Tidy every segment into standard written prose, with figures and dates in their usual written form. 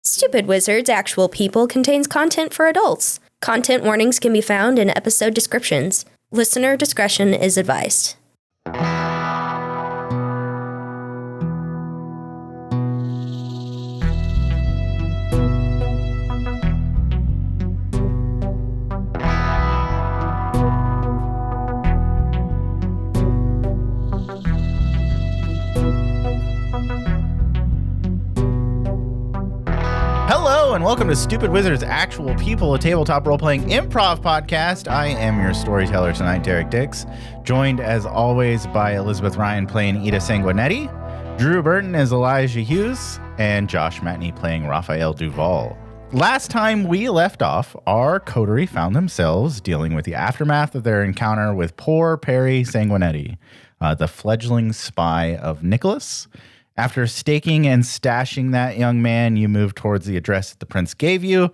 Stupid Wizards Actual People contains content for adults. Content warnings can be found in episode descriptions. Listener discretion is advised. Hello and welcome to Stupid Wizards Actual People, a tabletop role-playing improv podcast. I am your storyteller tonight, Derek Dix, joined as always by Elizabeth Rein playing Ida Sanguinetti, Drew Burton as Elijah Hughes, and Josh Matney playing Raphael Duvall. Last time we left off, our coterie found themselves dealing with the aftermath of their encounter with poor Perry Sanguinetti, the fledgling spy of Nicholas. After staking and stashing that young man, you moved towards the address that the prince gave you,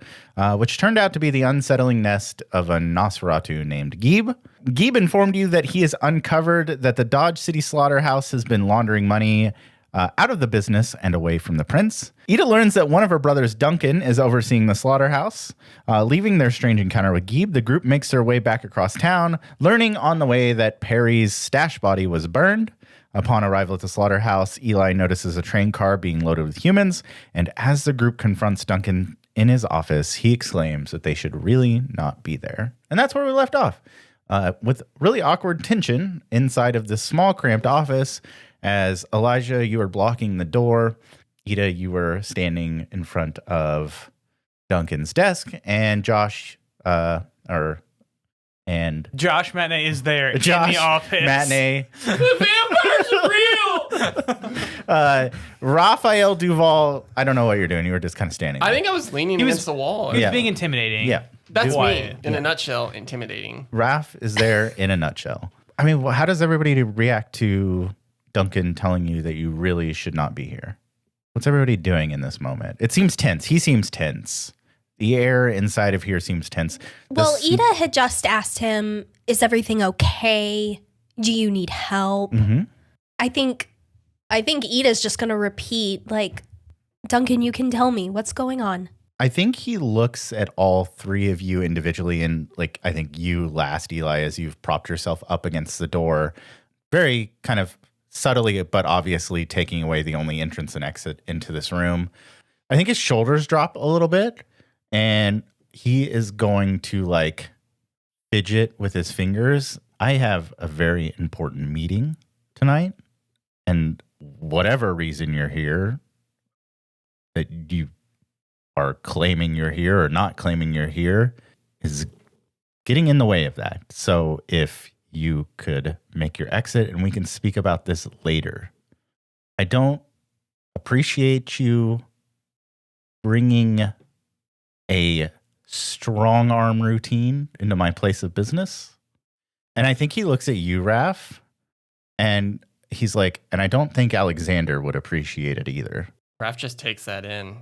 which turned out to be the unsettling nest of a Nosferatu named Geeb. Geeb informed you that he has uncovered that the Dodge City Slaughterhouse has been laundering money out of the business and away from the prince. Ida learns that one of her brothers, Duncan, is overseeing the slaughterhouse. Leaving their strange encounter with Geeb, the group makes their way back across town, learning on the way that Perry's stash body was burned. Upon arrival at the slaughterhouse, Eli notices a train car being loaded with humans, and as the group confronts Duncan in his office, he exclaims that they should really not be there. And that's where we left off, with really awkward tension inside of this small, cramped office. As Elijah, you were blocking the door. Ida, you were standing in front of Duncan's desk, and Josh Matney is there in the office. Matney. The vampires are real. Raphael Duvall, I don't know what you're doing. You were just kind of standing there. I think I was leaning against the wall. He was being intimidating. Yeah. That's me, in a nutshell, intimidating. Raph is there in a nutshell. I mean, how does everybody react to Duncan telling you that you really should not be here? What's everybody doing in this moment? It seems tense. He seems tense. The air inside of here seems tense. Well, Ida had just asked him, is everything okay? Do you need help? Mm-hmm. I think Ida's just going to repeat, like, Duncan, you can tell me what's going on. I think he looks at all three of you individually, and like I think you last, Eli, as you've propped yourself up against the door, very kind of subtly but obviously taking away the only entrance and exit into this room. I think his shoulders drop a little bit, and he is going to like fidget with his fingers. I have a very important meeting tonight, and whatever reason you're here, that you are claiming you're here or not claiming you're here, is getting in the way of that. So if you could make your exit and we can speak about this later. I don't appreciate you bringing a strong arm routine into my place of business. And I think he looks at you, Raph, and he's like, and I don't think Alexander would appreciate it either. Raph just takes that in.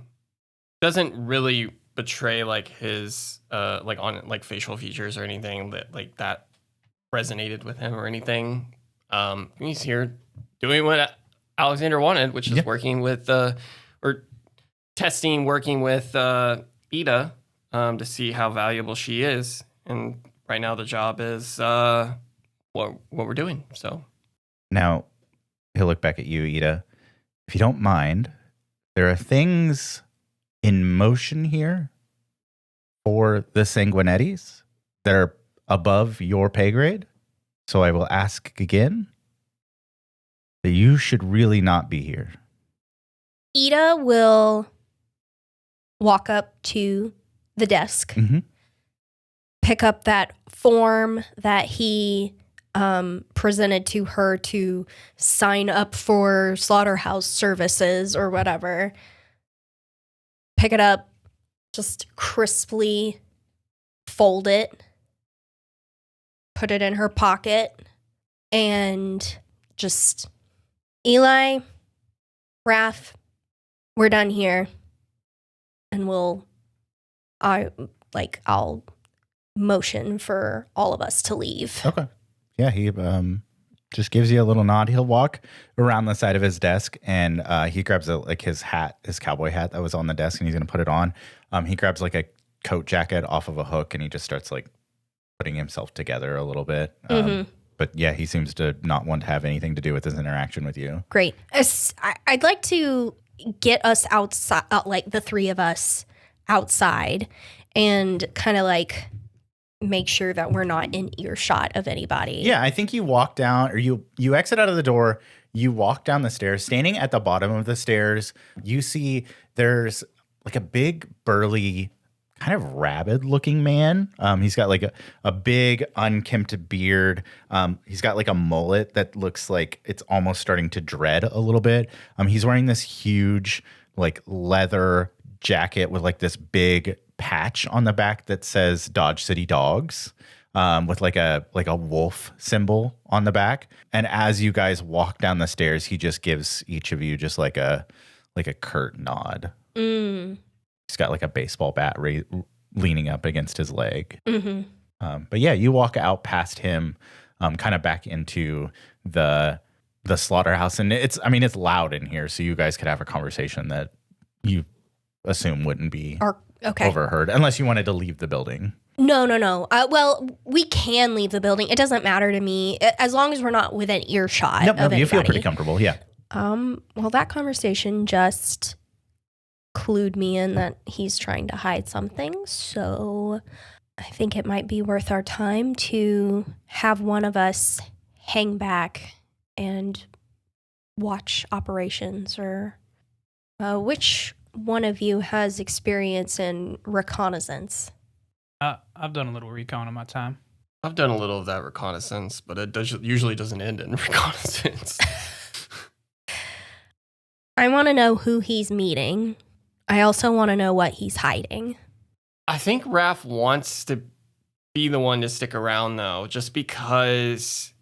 Doesn't really betray like his on facial features or anything that resonated with him or anything. He's here doing what Alexander wanted, which is working with working with Ida to see how valuable she is. And right now the job is what we're doing. So now he'll look back at you, Ida. If you don't mind, there are things in motion here for the Sanguinettis that are above your pay grade. So I will ask again that you should really not be here. Ida will walk up to the desk, pick up that form that he presented to her to sign up for slaughterhouse services or whatever. Pick it up, just crisply fold it, put it in her pocket, and just, Eli, Raph, we're done here. And I'll motion for all of us to leave. Okay. Yeah, he just gives you a little nod. He'll walk around the side of his desk and he grabs his hat, his cowboy hat that was on the desk, and he's going to put it on. He grabs like a coat jacket off of a hook and he just starts like putting himself together a little bit. But yeah, he seems to not want to have anything to do with his interaction with you. Great. I'd like to get us outside, like the three of us outside, and kind of like make sure that we're not in earshot of anybody. Yeah, I think you walk down, or you exit out of the door, you walk down the stairs. Standing at the bottom of the stairs, you see there's like a big burly, kind of rabid looking man. He's got like a big unkempt beard. He's got like a mullet that looks like it's almost starting to dread a little bit. He's wearing this huge like leather jacket with like this big patch on the back that says Dodge City Dogs, with like a wolf symbol on the back. And as you guys walk down the stairs, he just gives each of you just like a curt nod. He's got like a baseball bat leaning up against his leg. But yeah, you walk out past him, kind of back into the slaughterhouse, and it's loud in here, so you guys could have a conversation that you assume wouldn't be overheard, unless you wanted to leave the building. No. Well, we can leave the building. It doesn't matter to me as long as we're not within earshot. Nope, of anybody. You feel pretty comfortable. Yeah. Well, that conversation just clued me in that he's trying to hide something, so I think it might be worth our time to have one of us hang back and watch operations. Or which one of you has experience in reconnaissance? I've done a little recon in my time. I've done a little of that reconnaissance, but it usually doesn't end in reconnaissance. I want to know who he's meeting. I also want to know what he's hiding. I think Raph wants to be the one to stick around, though, just because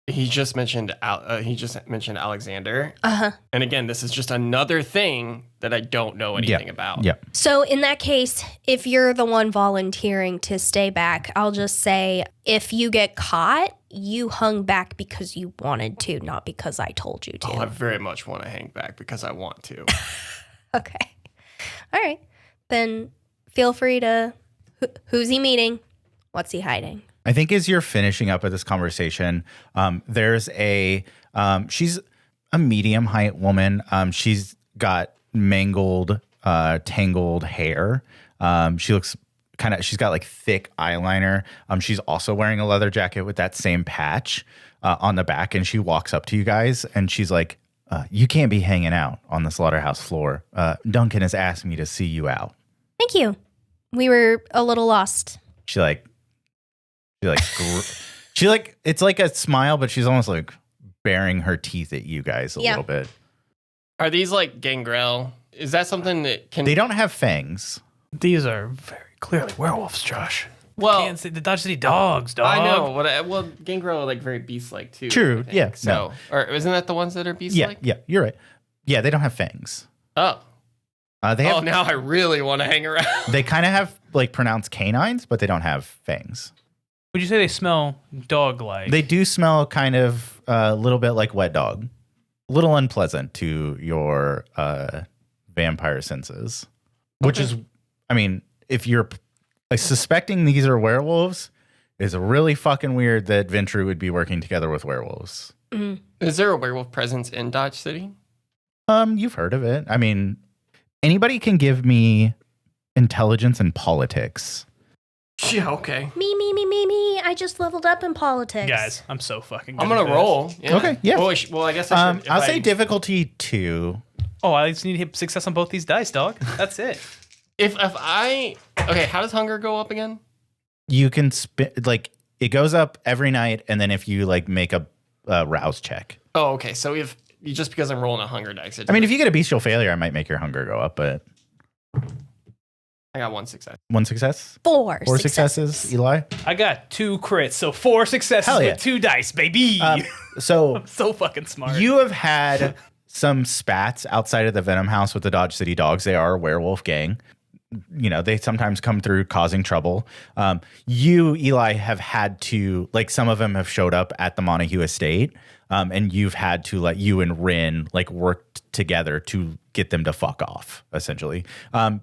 he just mentioned Alexander. And again, this is just another thing that I don't know anything about. Yeah. So in that case, if you're the one volunteering to stay back, I'll just say if you get caught, you hung back because you wanted to, not because I told you to. Oh, I very much want to hang back because I want to. Okay. All right. Then feel free to... Who's he meeting? What's he hiding? I think as you're finishing up with this conversation, there's she's a medium height woman. She's got mangled, tangled hair. She looks she's got like thick eyeliner. She's also wearing a leather jacket with that same patch on the back. And she walks up to you guys and she's like, you can't be hanging out on the slaughterhouse floor. Duncan has asked me to see you out. Thank you. We were a little lost. It's like a smile, but she's almost like baring her teeth at you guys a little bit. Are these like gangrel? Is that something that can... They don't have fangs. These are very clearly werewolves, Josh. Well, can't say the Dodge City Dogs, dog. I know. Well, gangrel are like very beast-like too. True. Yeah. So, or isn't that the ones that are beast-like? Yeah. You're right. Yeah, they don't have fangs. Oh. They have, now I really want to hang around. They kind of have like pronounced canines, but they don't have fangs. Would you say they smell dog-like? They do smell kind of a little bit like wet dog. A little unpleasant to your vampire senses. Which is, if you're suspecting these are werewolves, it's really fucking weird that Ventru would be working together with werewolves. Mm-hmm. Is there a werewolf presence in Dodge City? You've heard of it. Anybody can give me intelligence and politics. Yeah, okay. Me. I just leveled up in politics. Guys, I'm so fucking good I'm going to roll. Yeah. Okay, yeah. Well, I guess I should, I'll say difficulty 2. Oh, I just need to hit success on both these dice, dog. That's it. Okay, how does hunger go up again? You can it goes up every night, and then if you make a rouse check. Oh, okay. So just because I'm rolling a hunger dice. If you get a bestial failure, I might make your hunger go up, but I got 1 success. 1 success? 4 successes, Eli? I got 2 crits, so 4 successes with 2 dice, baby. So I'm so fucking smart. You have had some spats outside of the Venom House with the Dodge City Dogs. They are a werewolf gang. they sometimes come through causing trouble. You, Eli, have had to, like, some of them have showed up at the Montague estate, and you've had to, like, you and Rein, like, work together to get them to fuck off, essentially.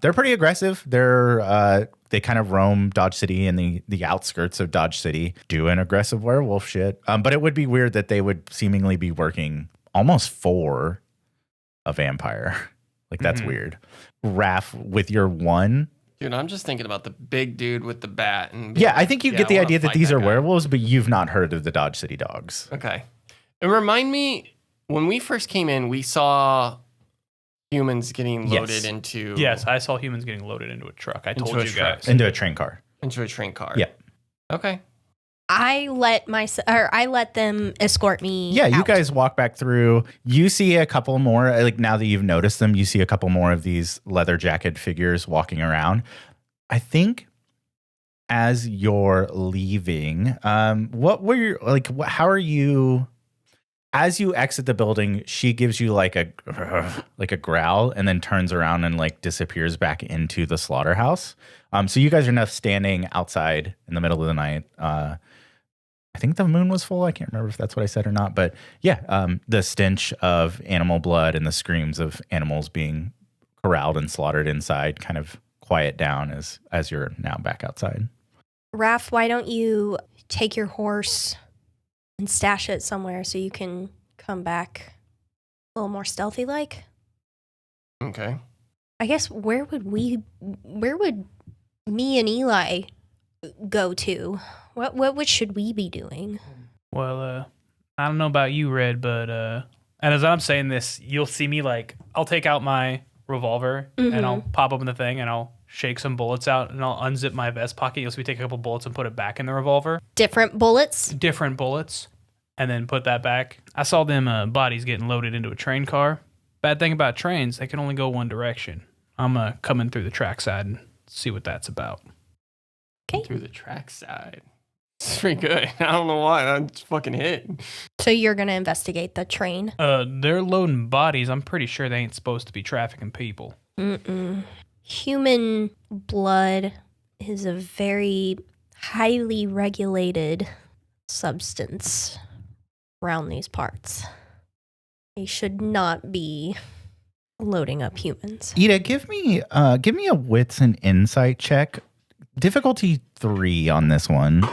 They're pretty aggressive. They kind of roam Dodge City and the outskirts of Dodge City, doing aggressive werewolf shit. But it would be weird that they would seemingly be working almost for a vampire. Like, that's weird. Raph, with your one. Dude, I'm just thinking about the big dude with the bat. And Yeah, I think you get the idea that these are guy. werewolves, but you've not heard of the Dodge City dogs. Okay. And remind me, when we first came in, we saw humans getting loaded into... Yes, I saw humans getting loaded into a truck. I told you guys. Into a train car. Into a train car. Yeah. Okay. I let them escort me. Yeah, you out. guys walk back through. You see a couple more, like, now that you've noticed them, you see a couple more of these leather jacket figures walking around. I think as you're leaving, what were your, like, how are you, as you exit the building, she gives you like a growl and then turns around and, like, disappears back into the slaughterhouse. So you guys are now standing outside in the middle of the night. I think the moon was full. I can't remember if that's what I said or not. But yeah, the stench of animal blood and the screams of animals being corralled and slaughtered inside kind of quiet down as you're now back outside. Raph, why don't you take your horse and stash it somewhere so you can come back a little more stealthy like? Okay. I guess where would me and Eli go to? What should we be doing? Well, I don't know about you, Red, but and as I'm saying this, you'll see me, like, I'll take out my revolver and I'll pop open the thing and I'll shake some bullets out and I'll unzip my vest pocket. You'll see me take a couple bullets and put it back in the revolver. Different bullets? Different bullets. And then put that back. I saw them bodies getting loaded into a train car. Bad thing about trains, they can only go one direction. I'm coming through the trackside and see what that's about. Okay. Through the trackside. It's pretty good. I don't know why. I just fucking hit. So you're going to investigate the train? They're loading bodies. I'm pretty sure they ain't supposed to be trafficking people. Human blood is a very highly regulated substance around these parts. They should not be loading up humans. Ida, give me a wits and insight check. Difficulty 3 on this one.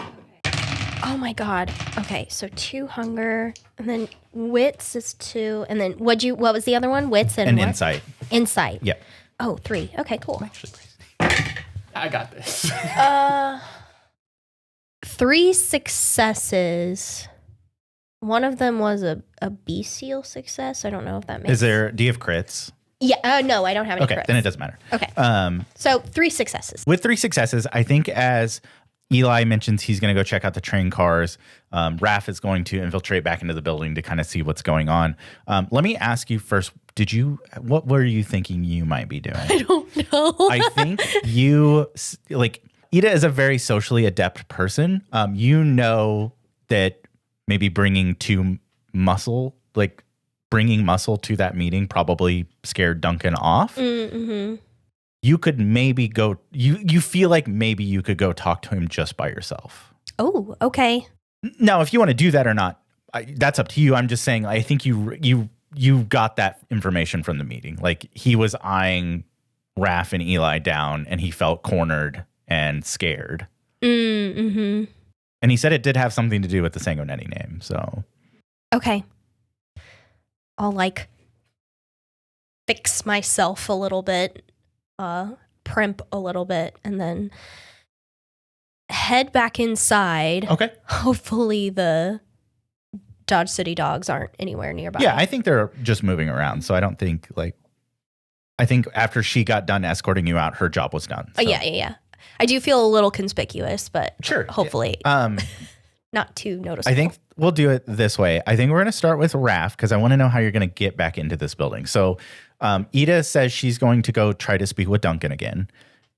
Oh my god. Okay, so 2 hunger, and then wits is 2, and then what was the other one? Wits and what? Insight. Insight. Yep. Oh, 3. Okay, cool. I got this. 3 successes. One of them was a bestial success. I don't know if that makes Do you have crits? Yeah, no, I don't have any Okay, crits. then it doesn't matter. Okay. So 3 successes. With 3 successes, I think as Eli mentions he's going to go check out the train cars, Raph is going to infiltrate back into the building to kind of see what's going on. Let me ask you first, what were you thinking you might be doing? I don't know. I think you, like, Ida is a very socially adept person. You know that maybe bringing muscle to that meeting probably scared Duncan off. Mm-hmm. You could maybe go, you feel like maybe you could go talk to him just by yourself. Oh, okay. Now, if you want to do that or not, that's up to you. I'm just saying, I think you got that information from the meeting. Like, he was eyeing Raph and Eli down and he felt cornered and scared. Mm-hmm. And he said it did have something to do with the Sanguinetti name, so. Okay. I'll, like, fix myself a little bit, primp a little bit, and then head back inside. Okay. Hopefully the Dodge City dogs aren't anywhere nearby. Yeah, I think they're just moving around, so I don't think, like, I think after she got done escorting you out, her job was done. So. Oh, yeah. I do feel a little conspicuous, but sure, hopefully not too noticeable. I think we'll do it this way. I think we're going to start with Raph because I want to know how you're going to get back into this building. So Ida says she's going to go try to speak with Duncan again.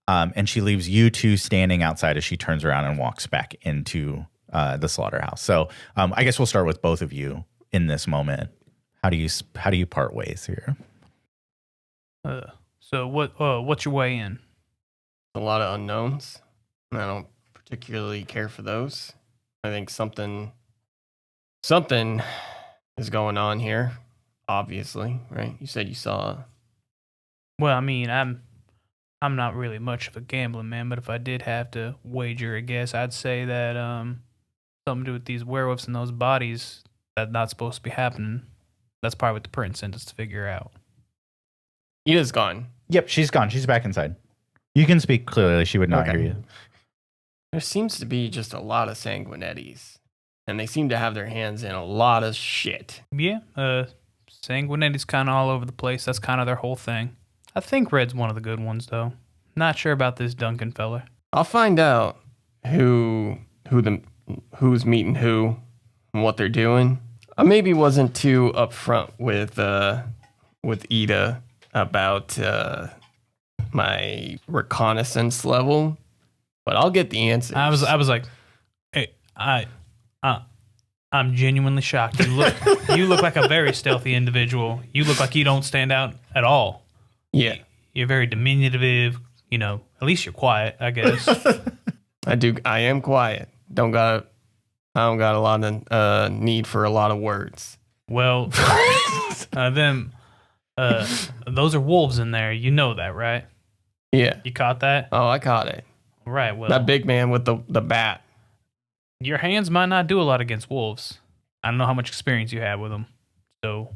And she leaves you two standing outside as she turns around and walks back into the slaughterhouse. So I guess we'll start with both of you in this moment. How do you part ways here? So what's your way in? a lot of unknowns. And I don't particularly care for those. I think something is going on here. Obviously, right? You said you saw. Well, I mean, I'm not really much of a gambling man, but if I did have to wager a guess, I'd say that something to do with these werewolves and those bodies that's not supposed to be happening. That's probably what the prince sent us to figure out. Ida's gone. Yep, she's gone. She's back inside. You can speak clearly. She would not hear you. There seems to be just a lot of Sanguinettis, and they seem to have their hands in a lot of shit. Yeah, Sanguinetti's kind of all over the place. That's kind of their whole thing. I think Red's one of the good ones, though. Not sure about this Duncan fella. I'll find out who's meeting who and what they're doing. I maybe wasn't too upfront with Ida about my reconnaissance level, but I'll get the answers. I was like, hey, I'm genuinely shocked. You look like a very stealthy individual. You look like you don't stand out at all. Yeah. You're very diminutive, at least you're quiet, I guess. I am quiet. I don't got a lot of need for a lot of words. Well, those are wolves in there. You know that, right? Yeah. You caught that? Oh, I caught it. Right, well. That big man with the bat. Your hands might not do a lot against wolves. I don't know how much experience you have with them. So,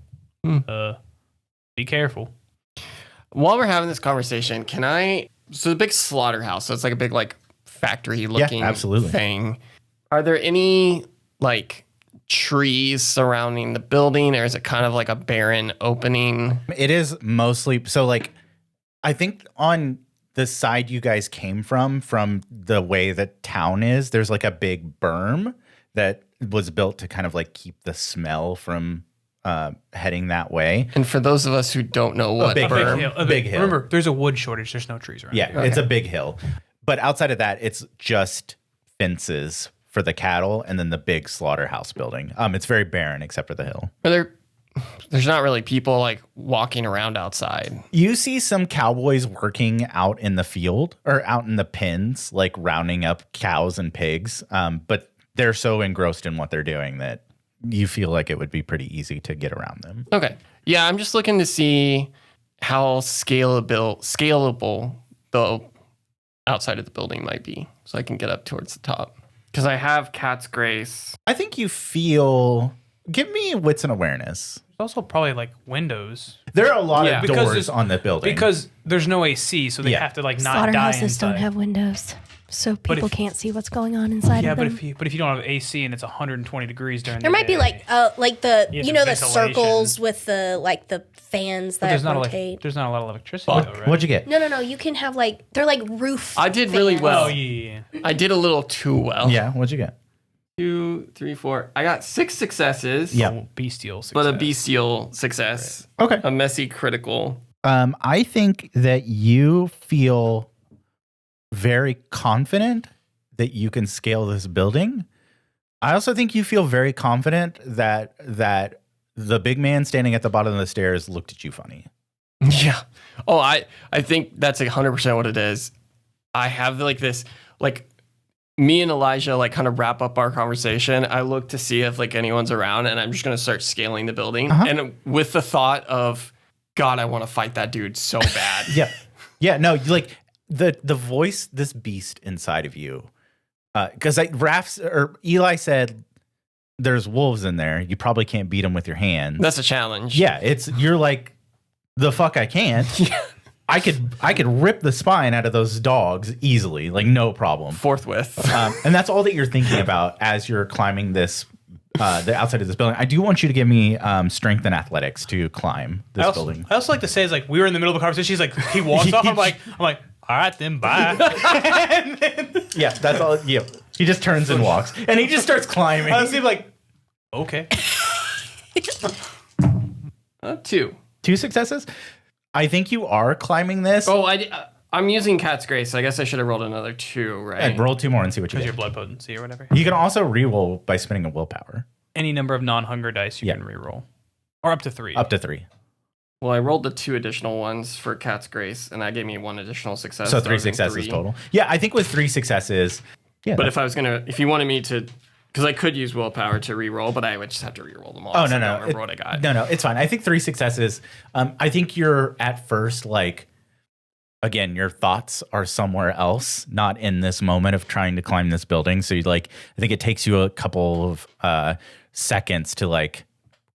be careful. While we're having this conversation, so the big slaughterhouse, so it's like a big factory looking thing. Are there any trees surrounding the building, or is it kind of like a barren opening? It is mostly so I think on the side you guys came from the way that town is, there's a big berm that was built to kind of keep the smell from heading that way. And for those of us who don't know what berm, a big hill. Remember, there's a wood shortage. There's no trees around. Yeah, here. It's a big hill. But outside of that, it's just fences for the cattle and then the big slaughterhouse building. It's very barren except for the hill. There's not really people walking around outside. You see some cowboys working out in the field or out in the pens, rounding up cows and pigs. But they're so engrossed in what they're doing that you feel like it would be pretty easy to get around them. Okay. Yeah, I'm just looking to see how scalable the outside of the building might be, so I can get up towards the top. Because I have Cat's Grace. I think you feel... Give me wits and awareness. There's also probably windows. There are a lot of doors on the building. Because there's no AC, so they have to not die Slaughterhouses inside. don't have windows, so people can't see what's going on inside of them. But if you don't have AC and it's 120 degrees during there the might day, be the the ventilation. circles with the fans that rotate. There's not a lot of electricity though, right? What'd you get? No. You can have they're roof. I did really fans. well. Oh yeah. I did a little too well. Yeah, what'd you get? 2, 3, 4. I got 6 successes. Yeah. Oh, bestial success. But a bestial success. Okay. A messy critical. I think that you feel very confident that you can scale this building. I also think you feel very confident that the big man standing at the bottom of the stairs looked at you funny. Yeah. Oh, I think that's 100% what it is. I have this me and Elijah kind of wrap up our conversation. I look to see if anyone's around, and I'm just going to start scaling the building. And with the thought of, God, I want to fight that dude so bad. Yeah. No, the voice, this beast inside of you, because Eli said there's wolves in there. You probably can't beat them with your hands. That's a challenge. Yeah, you're the fuck I can't. I could rip the spine out of those dogs easily, no problem. Forthwith. And that's all that you're thinking about as you're climbing this, the outside of this building. I do want you to give me strength and athletics to climb this building. I also like to say we were in the middle of a conversation. He's he walks off. I'm like, all right then, bye. Yeah, that's all. Yeah, he just turns and walks, and he just starts climbing. I was okay. 2. 2 successes. I think you are climbing this. Oh, I'm using Cat's Grace, so I guess I should have rolled another 2, right? And roll 2 more and see what you Because get. your blood potency or whatever. You can also re-roll by spending a willpower. Any number of non-hunger dice you can re-roll. Or up to 3. Up to 3. Well, I rolled the 2 additional ones for Cat's Grace, and that gave me 1 additional success. So 3 successes total. Yeah, I think with 3 successes. Yeah. But if you wanted me to, because I could use willpower to re-roll, but I would just have to re-roll them all. Oh, so no. I don't remember what I got. No, it's fine. I think 3 successes. I think you're at first like, again, your thoughts are somewhere else, not in this moment of trying to climb this building. So I think it takes you a couple of seconds to like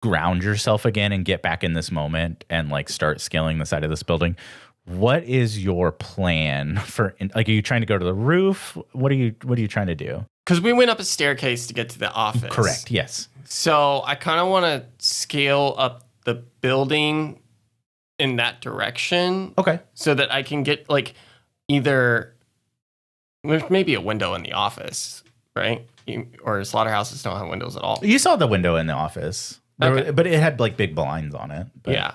ground yourself again and get back in this moment and like start scaling the side of this building. What is your plan for, like, are you trying to go to the roof? What are you trying to do? Because we went up a staircase to get to the office. Correct. Yes. So I kind of want to scale up the building in that direction. Okay. So that I can get like either maybe a window in the office, right? Or slaughterhouses don't have windows at all. You saw the window in the office, Okay. but it had like big blinds on it. But Yeah.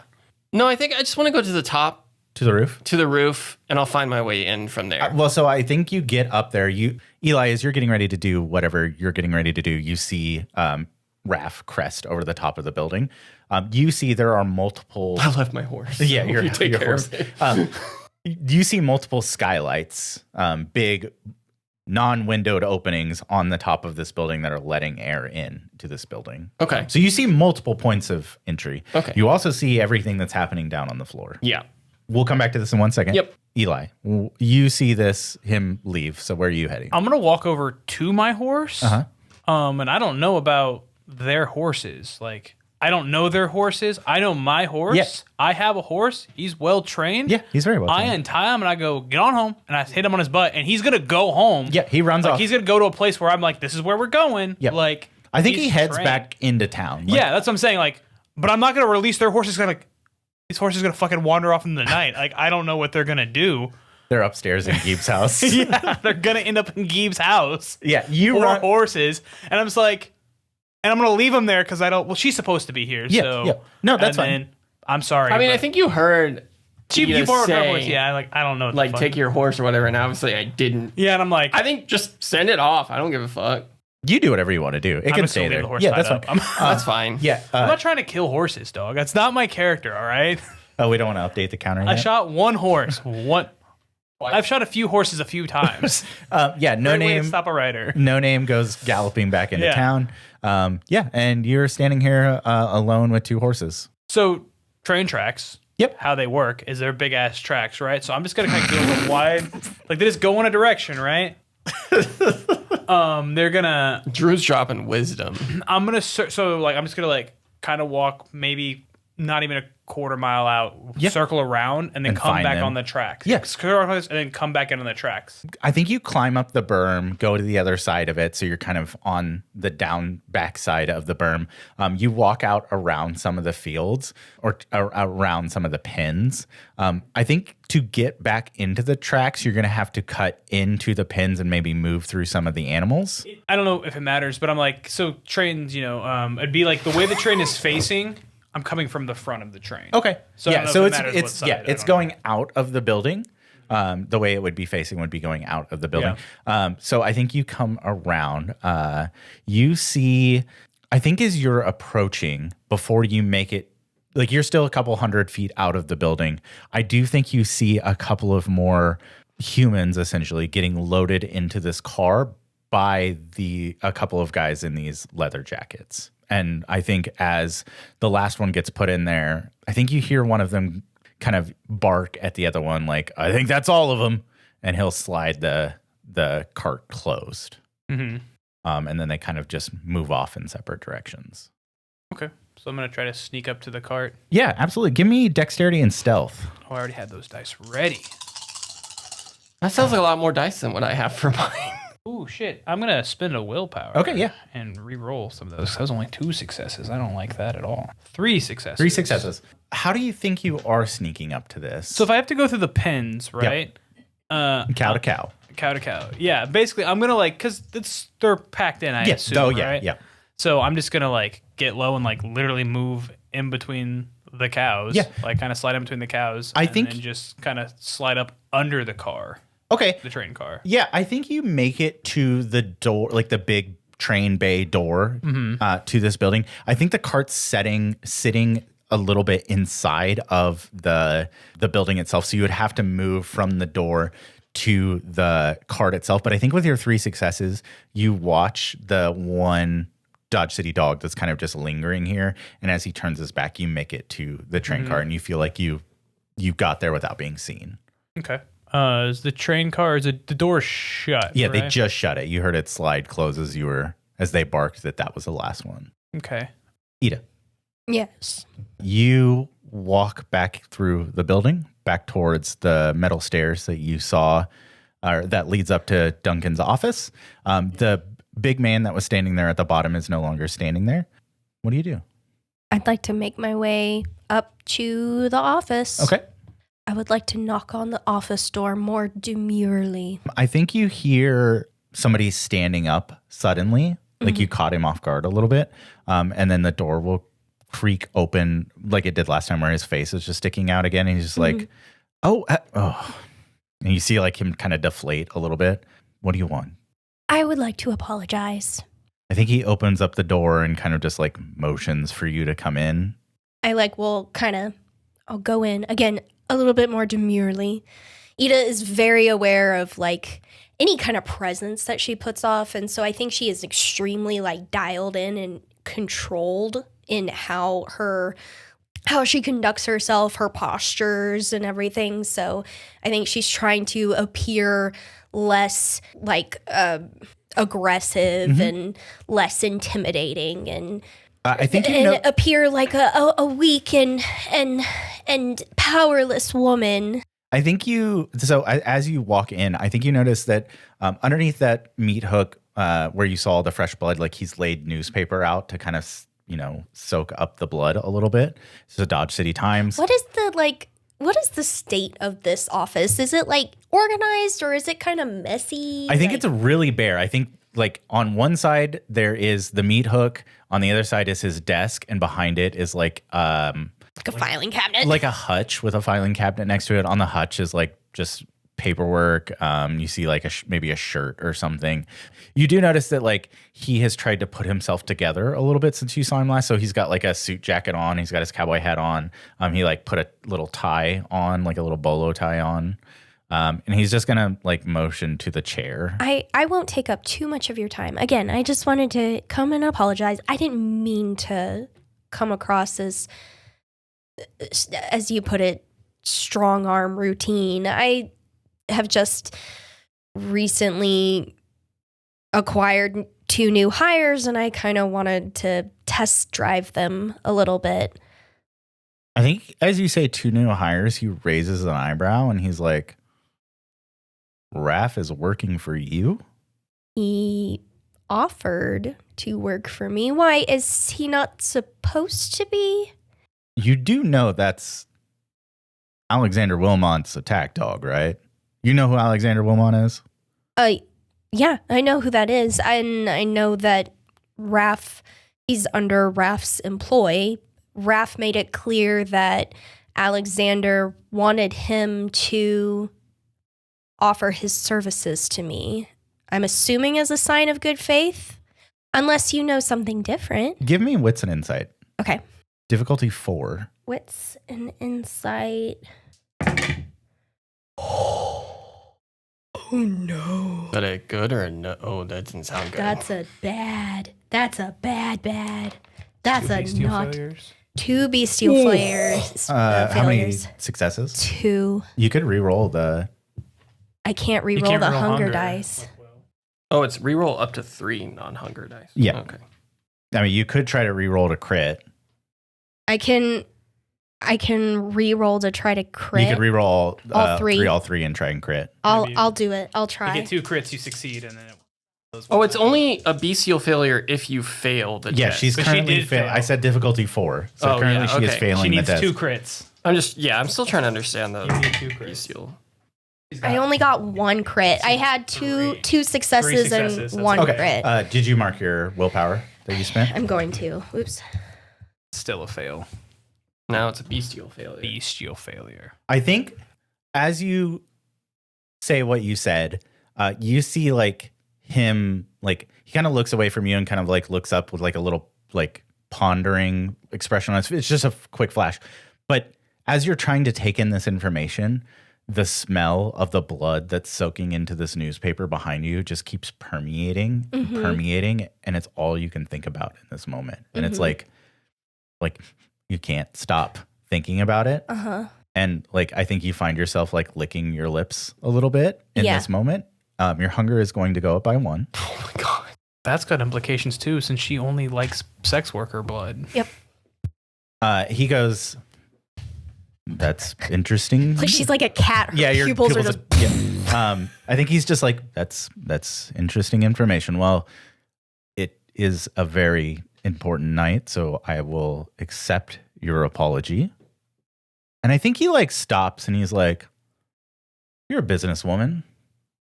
No, I think I just want to go to the top, To the roof? to the roof, and I'll find my way in from there. Well, so I think you get up there. Eli, as you're getting ready to do whatever you're getting ready to do, you see Raph crest over the top of the building. You see there are multiple. I left my horse. Yeah, you take your care horse. of it. You see multiple skylights, big non-windowed openings on the top of this building that are letting air in to this building. Okay. So you see multiple points of entry. Okay. You also see everything that's happening down on the floor. Yeah. We'll come back to this in 1 second. Yep. Eli, you see him leave. So where are you heading? I'm gonna walk over to my horse. Uh-huh. And I don't know about their horses. Like, I don't know their horses. I know my horse. Yeah. I have a horse. He's well trained. Yeah, he's very well I trained. untie him and I go, get on home. And I hit him on his butt. And he's going to go home. Yeah, he runs like, off. He's going to go to a place where I'm like, this is where we're going. Yep. Like, I think he's he heads trained. back into town. Like, Yeah, that's what I'm saying. Like, but I'm not going to release their horses. These horses going to fucking wander off in the night. Like, I don't know what they're going to do. They're upstairs in Geeb's house. Yeah, they're going to end up in Geeb's house. Yeah, you Or run. horses. And I'm just like, and I'm going to leave them there because I don't, well, she's supposed to be here. Yeah, so. yeah. No, that's and fine. then, I'm sorry. I mean, but I think you heard you Ida borrowed her say, horse. Yeah, I don't know. What the like, fuck. take your horse or whatever, and obviously I didn't. Yeah, and I'm like, I think just send it off. I don't give a fuck. You do whatever you want to do. It I'm can just stay gonna leave there. the horse Yeah, tied that's up. fine. That's fine. Yeah. I'm not trying to kill horses, dog. That's not my character, all right? Oh, we don't want to update the counter I yet? shot one horse. I've shot a few horses a few times. Yeah, no Great way to name. stop a rider. No name goes galloping back into Yeah. town. Yeah, and you're standing here alone with 2 horses. So train tracks. Yep. How they work is they're big ass tracks, right? So I'm just gonna kind of go a little wide. Like they just go in a direction, right? They're gonna. Drew's dropping wisdom. I'm gonna I'm just gonna like kind of walk maybe not even a quarter mile out, Yeah. circle around, and then And come find back them. on the tracks. Yeah. And then come back in on the tracks. I think you climb up the berm, go to the other side of it, so you're kind of on the down back side of the berm. You walk out around some of the fields or around some of the pins. I think to get back into the tracks, you're going to have to cut into the pins and maybe move through some of the animals. I don't know if it matters, but I'm like, so trains, it'd be like the way the train is facing. I'm coming from the front of the train. Okay. So I yeah. don't know So if it matters what it's side, I it's don't going out of the building. The way it would be facing would be going out of the building. So I think you come around. You see, I think as you're approaching, before you make it, like you're still a couple 100 feet out of the building, I do think you see a couple of more humans essentially getting loaded into this car by a couple of guys in these leather jackets. And I think as the last one gets put in there, I think you hear one of them kind of bark at the other one, like, I think that's all of them. And he'll slide the cart closed. Mm-hmm. And then they kind of just move off in separate directions. Okay. So I'm going to try to sneak up to the cart. Yeah, absolutely. Give me dexterity and stealth. Oh, I already had those dice ready. That sounds like a lot more dice than what I have for mine. Oh, shit. I'm going to spend a willpower. Okay, yeah. And re-roll some of those. That was only 2 successes. I don't like that at all. 3 successes. 3 successes. How do you think you are sneaking up to this? So if I have to go through the pens, right? Cow to cow. Cow to cow. Yeah, basically, I'm going to because they're packed in, I assume, Oh, yeah, right? yeah. So I'm just going to get low and literally move in between the cows. Yeah. Kind of slide in between the cows. I think- And just kind of slide up under the car, Okay. the train car. Yeah, I think you make it to the door, like the big train bay door to this building. I think the cart's sitting a little bit inside of the building itself. So you would have to move from the door to the cart itself. But I think with your 3 successes, you watch the one Dodge City dog that's kind of just lingering here. And as he turns his back, you make it to the train car, and you feel like you got there without being seen. Okay. Is the train car, is it the door shut? Yeah, right? they just shut it. You heard it slide close as they barked that was the last one. Okay. Ida. Yes. You walk back through the building, back towards the metal stairs that you saw, that leads up to Duncan's office. The big man that was standing there at the bottom is no longer standing there. What do you do? I'd like to make my way up to the office. Okay. I would like to knock on the office door more demurely. I think you hear somebody standing up suddenly, like you caught him off guard a little bit, and then the door will creak open like it did last time, where his face is just sticking out again, and he's just like, oh, and you see like him kind of deflate a little bit. What do you want? I would like to apologize. I think he opens up the door and kind of just like motions for you to come in. I'll go in again a little bit more demurely. Ida is very aware of like any kind of presence that she puts off, and so I think she is extremely like dialed in and controlled in how she conducts herself, her postures and everything. So I think she's trying to appear less like aggressive and less intimidating, and I think appear like a weak and powerless woman. I think as you walk in, I think you notice that underneath that meat hook where you saw the fresh blood, like he's laid newspaper out to kind of, soak up the blood a little bit. It's the Dodge City Times. What is the state of this office? Is it like organized, or is it kind of messy? I think it's really bare. I think like on one side there is the meat hook, on the other side is his desk, and behind it is like a filing cabinet. Like a hutch with a filing cabinet next to it. On the hutch is like just paperwork. You see like maybe a shirt or something. You do notice that like he has tried to put himself together a little bit since you saw him last. So he's got like a suit jacket on. He's got his cowboy hat on. He like put a little tie on, like a little bolo tie on. And he's just going to like motion to the chair. I won't take up too much of your time. Again, I just wanted to come and apologize. I didn't mean to come across as you put it, strong arm routine. I have just recently acquired 2 new hires, and I kind of wanted to test drive them a little bit. I think as you say 2 new hires, he raises an eyebrow and he's like, Raph is working for you? He offered to work for me. Why, is he not supposed to be? You do know that's Alexander Wilmot's attack dog, right? You know who Alexander Wilmot is? Yeah, I know who that is. And I know that Raph, he's under Raph's employ. Raph made it clear that Alexander wanted him to offer his services to me. I'm assuming as a sign of good faith, unless you know something different. Give me wits and insight. Okay. Difficulty 4. Wits and insight. Oh no. Is that a good or a no? Oh, that didn't sound good. That's a bad. That's a bad. That's Two a bestial not. failures. 2 bestial failures. How many failures. successes? 2. You could re-roll the... I can't You re-roll can't the roll hunger dice. Oh, it's reroll up to 3 non-hunger dice. Yeah. Okay. I mean, you could try to re-roll to crit. I can re-roll to try to crit. You could re-roll all 3. all 3 and try and crit. I'll do it. I'll try. You get 2 crits, you succeed, and then it goes Oh, one it's die. only a bestial failure if you fail the Yeah, test. she's But she currently did fail. I said difficulty 4. So Oh, currently yeah, she is okay. failing She needs the test. 2 crits. I'm still trying to understand the You need 2 crits. bestial. I only got 1 crit. I had two successes, successes, and that's 1 Okay. crit. Did you mark your willpower that you spent? I'm going to. Oops. Still a fail. Now it's a bestial failure. Bestial failure. I think as you say what you said, you see like him, like he kind of looks away from you and kind of like looks up with like a little like pondering expression on his face. It's just a quick flash. But as you're trying to take in this information, the smell of the blood that's soaking into this newspaper behind you just keeps permeating, and it's all you can think about in this moment. And it's like you can't stop thinking about it. And like I think you find yourself like licking your lips a little bit in this moment. Your hunger is going to go up by 1. Oh my God. That's got implications too, since she only likes sex worker blood. Yep. He goes, that's interesting. Like she's like a cat. Her your pupils are just. I think he's just like, that's interesting information. Well, it is a very important night, so I will accept your apology. And I think he like stops and he's like, you're a businesswoman.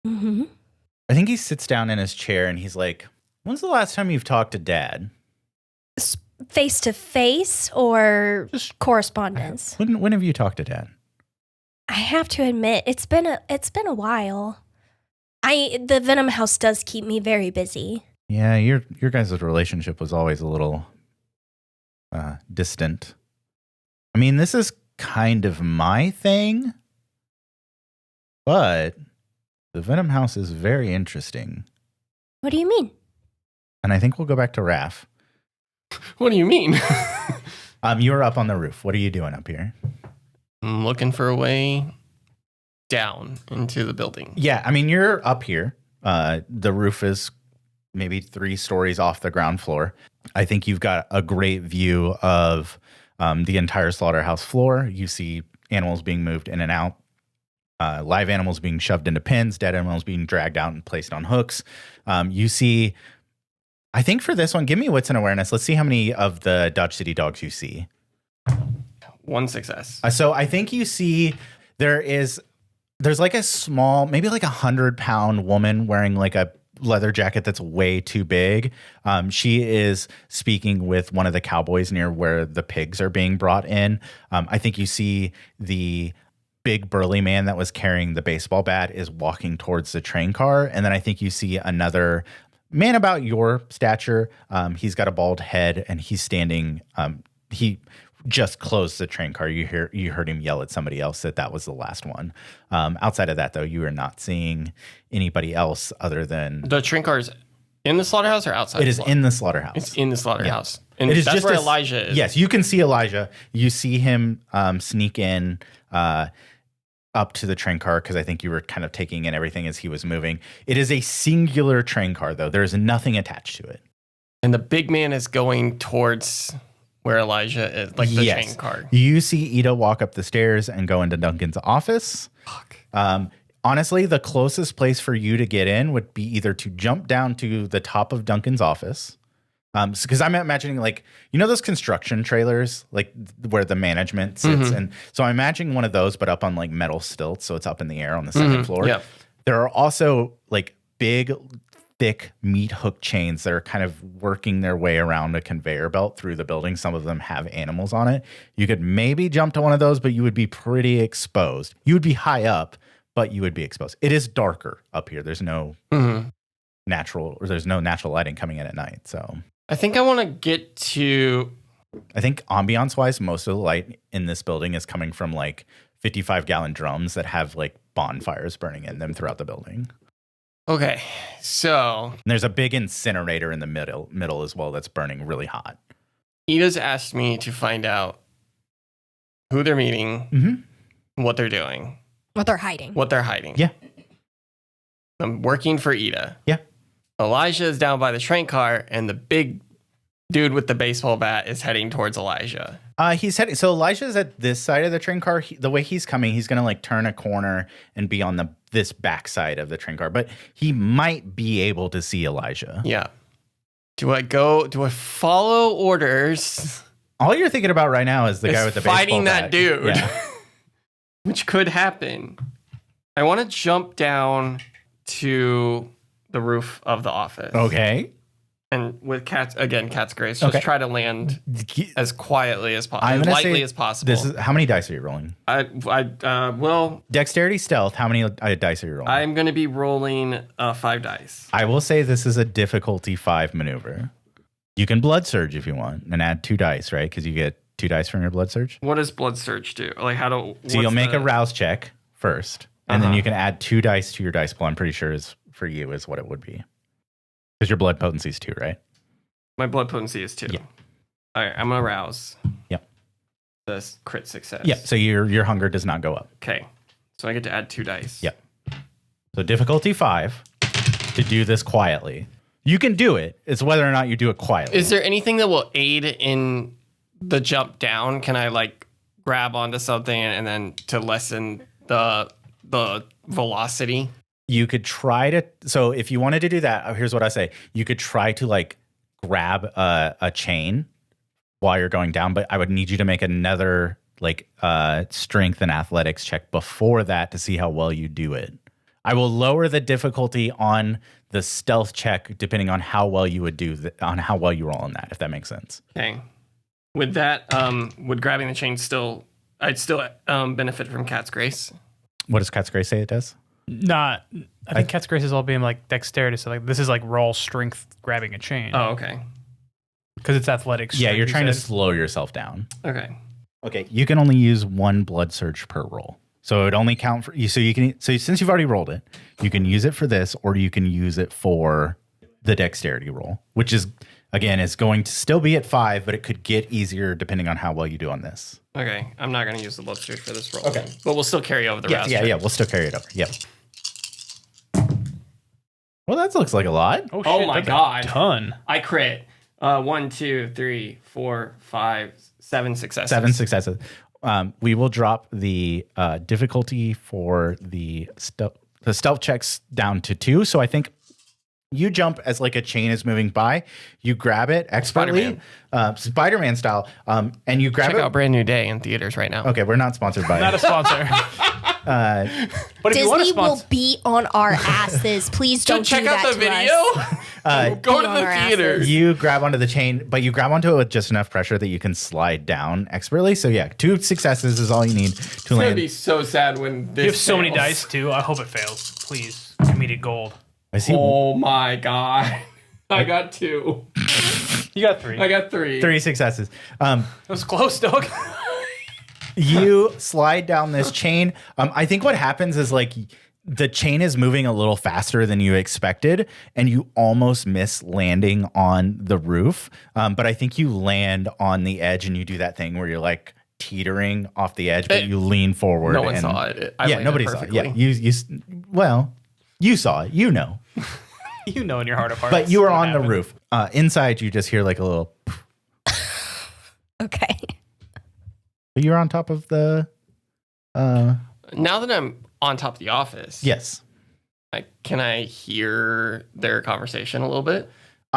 I think he sits down in his chair and he's like, when's the last time you've talked to Dad? Face to face or just correspondence? When have you talked to Dad? I have to admit, it's been a while. The Venom House does keep me very busy. Yeah, your guys' relationship was always a little distant. I mean, this is kind of my thing, but the Venom House is very interesting. What do you mean? And I think we'll go back to Raph. What do you mean? You're up on the roof. What are you doing up here? I'm looking for a way down into the building. Yeah, I mean, you're up here. The roof is maybe 3 stories off the ground floor. I think you've got a great view of the entire slaughterhouse floor. You see animals being moved in and out, live animals being shoved into pens, dead animals being dragged out and placed on hooks. You see, I think for this one, give me wits and awareness. Let's see how many of the Dodge City dogs you see. 1 success. So I think you see there's like a small, maybe like 100-pound woman wearing like a leather jacket that's way too big. She is speaking with one of the cowboys near where the pigs are being brought in. I think you see the big burly man that was carrying the baseball bat is walking towards the train car. And then I think you see another man about your stature. He's got a bald head and he's standing. He just closed the train car. You heard him yell at somebody else that was the last one. Outside of that, though, you are not seeing anybody else other than the train car is in the slaughterhouse or outside. It is in the slaughterhouse. It's in the slaughterhouse, yeah. and that's where Elijah is. Yes, you can see Elijah. You see him sneak in up to the train car because I think you were kind of taking in everything as he was moving. It is a singular train car, though. There is nothing attached to it. And the big man is going towards where Elijah is, like the train car. You see Ida walk up the stairs and go into Duncan's office. Fuck. Honestly, the closest place for you to get in would be either to jump down to the top of Duncan's office. Because I'm imagining, like, you know those construction trailers, like where the management sits? And so I'm imagining one of those, but up on like metal stilts. So it's up in the air on the second floor. Yep. There are also like big, thick meat hook chains that are kind of working their way around a conveyor belt through the building. Some of them have animals on it. You could maybe jump to one of those, but you would be pretty exposed. You would be high up, but you would be exposed. It is darker up here. There's no natural lighting coming in at night. So I think I want to get to. I think ambiance wise, most of the light in this building is coming from like 55-gallon drums that have like bonfires burning in them throughout the building. Okay, so and there's a big incinerator in the middle as well that's burning really hot. Ida's asked me to find out who they're meeting, what they're doing, What they're hiding. Yeah. I'm working for Ida. Yeah. Elijah is down by the train car, and the big dude with the baseball bat is heading towards Elijah. He's heading. So Elijah's at this side of the train car. The way he's coming, he's gonna like turn a corner and be on this back side of the train car. But he might be able to see Elijah. Yeah. Do I follow orders? All you're thinking about right now is the guy with the baseball fighting bat. that dude. Yeah. Which could happen. I want to jump down to the roof of the office. Okay. And with Cat's grace, just try to land as quietly as possible, as lightly as possible. How many dice are you rolling? Well, Dexterity, stealth. How many dice are you rolling? I'm going to be rolling 5 dice. I will say this is a difficulty 5 maneuver. You can blood surge if you want and add 2 dice, right? Because you get 2 dice from your blood surge. What does blood surge do? Like how do? So you'll make a rouse check first, and then you can add 2 dice to your dice pool. I'm pretty sure is for you is what it would be. Because your blood potency is 2, right? My blood potency is 2. Yeah. All right, I'm gonna rouse. Yep. The crit success. Yeah. So your hunger does not go up. Okay. So I get to add 2 dice. Yep. So difficulty 5 to do this quietly. You can do it. It's whether or not you do it quietly. Is there anything that will aid in the jump down? Can I like grab onto something and then to lessen the velocity? You could try to. So if you wanted to do that, here's what I say. You could try to like grab a chain while you're going down, but I would need you to make another like strength and athletics check before that to see how well you do it. I will lower the difficulty on the stealth check depending on how well you would do on how well you roll on that, if that makes sense. Okay. With that, would grabbing the chain still? I'd still benefit from Cat's Grace. What does Cat's Grace say it does? Not. I think Cat's Grace is all being like dexterity. So like this is like raw strength grabbing a chain. Oh, okay. Because it's athletics. Yeah, you're trying to slow yourself down. Okay. Okay, you can only use 1 blood surge per roll. So it would only count for you. So you can. So since you've already rolled it, you can use it for this, or you can use it for the dexterity roll, which is again is going to still be at 5, but it could get easier depending on how well you do on this. Okay, I'm not going to use the blood surge for this roll. Okay, but we'll still carry over the rouse. Yeah. We'll still carry it over. Yep. Well, that looks like a lot. Oh, shit, oh my that's god, a ton. I crit. 1, 2, 3, 4, 5, 7 successes. 7 successes. We will drop the difficulty for the stealth checks down to 2. So I think you jump as like a chain is moving by. You grab it expertly, Spider-Man style, and you grab Check it. out Brand New Day in theaters right now. Okay, we're not sponsored by Not a sponsor. But if you want to Disney will sponsor, be on our asses. Please don't check do out that the to video. us. Go Be to on the our theater. asses. You grab onto the chain, but you grab onto it with just enough pressure that you can slide down expertly. So yeah, 2 successes is all you need to It's gonna land. be so sad when this you have so many fails. dice too. I hope it fails. Please, comedic gold. I see Oh my god. I got 2. You got 3. I got 3. 3 successes. That was close, dog. You slide down this chain. I think what happens is like the chain is moving a little faster than you expected, and you almost miss landing on the roof. But I think you land on the edge, and you do that thing where you're like teetering off the edge, but you lean forward. No one saw it. I landed nobody saw it. perfectly. Yeah, you saw it. You know, You know in your heart of hearts. but you were what on happened. the roof. Inside, you just hear like a little. Okay. But you're on top of the. Now that I'm on top of the office, Yes. can I hear their conversation a little bit?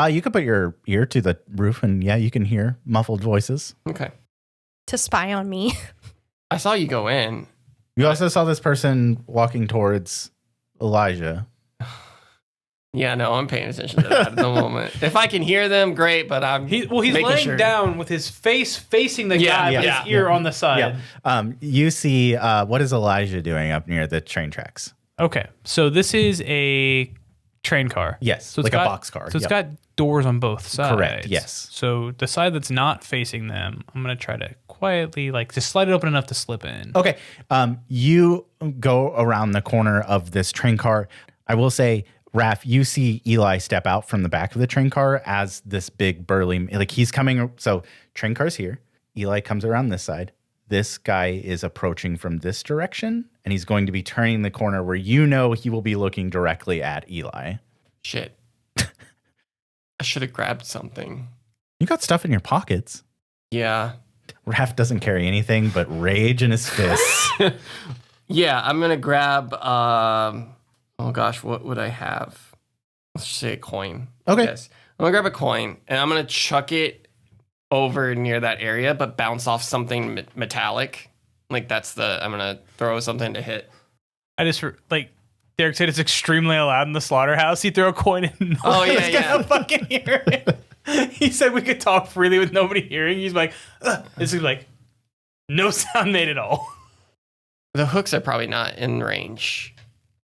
You could put your ear to the roof, and yeah, you can hear muffled voices. Okay. To spy on me. I saw you go in. You also saw this person walking towards Elijah. Yeah, no, I'm paying attention to that at the moment. If I can hear them, great, but I'm He's making laying sure. down with his face facing the Yeah, guy, yeah, with yeah. his ear on the side. You see, what is Elijah doing up near the train tracks? Okay, so this is a train car. Yes, So it's like a got- boxcar. So it's Yep. got doors on both sides. Correct, yes. So the side that's not facing them, I'm gonna try to quietly, like, just slide it open enough to slip in. Okay. You go around the corner of this train car. I will say, Raph, you see Eli step out from the back of the train car as this big burly, like he's coming. So train car's here. Eli comes around this side. This guy is approaching from this direction, and he's going to be turning the corner where you know he will be looking directly at Eli. Shit. I should have grabbed something. You got stuff in your pockets. Yeah. Raph doesn't carry anything but rage in his fists. Yeah, I'm going to grab, oh gosh, what would I have? Let's just say a coin. Okay. Yes. I'm going to grab a coin, and I'm going to chuck it over near that area, but bounce off something metallic. Like I'm going to throw something to hit. I just, like, Derek said it's extremely loud in the slaughterhouse. You throw a coin in. Oh, yeah, Nobody's yeah. gonna fucking hear it. He said we could talk freely with nobody hearing. He's like, ugh. It's like, no sound made at all. The hooks are probably not in range.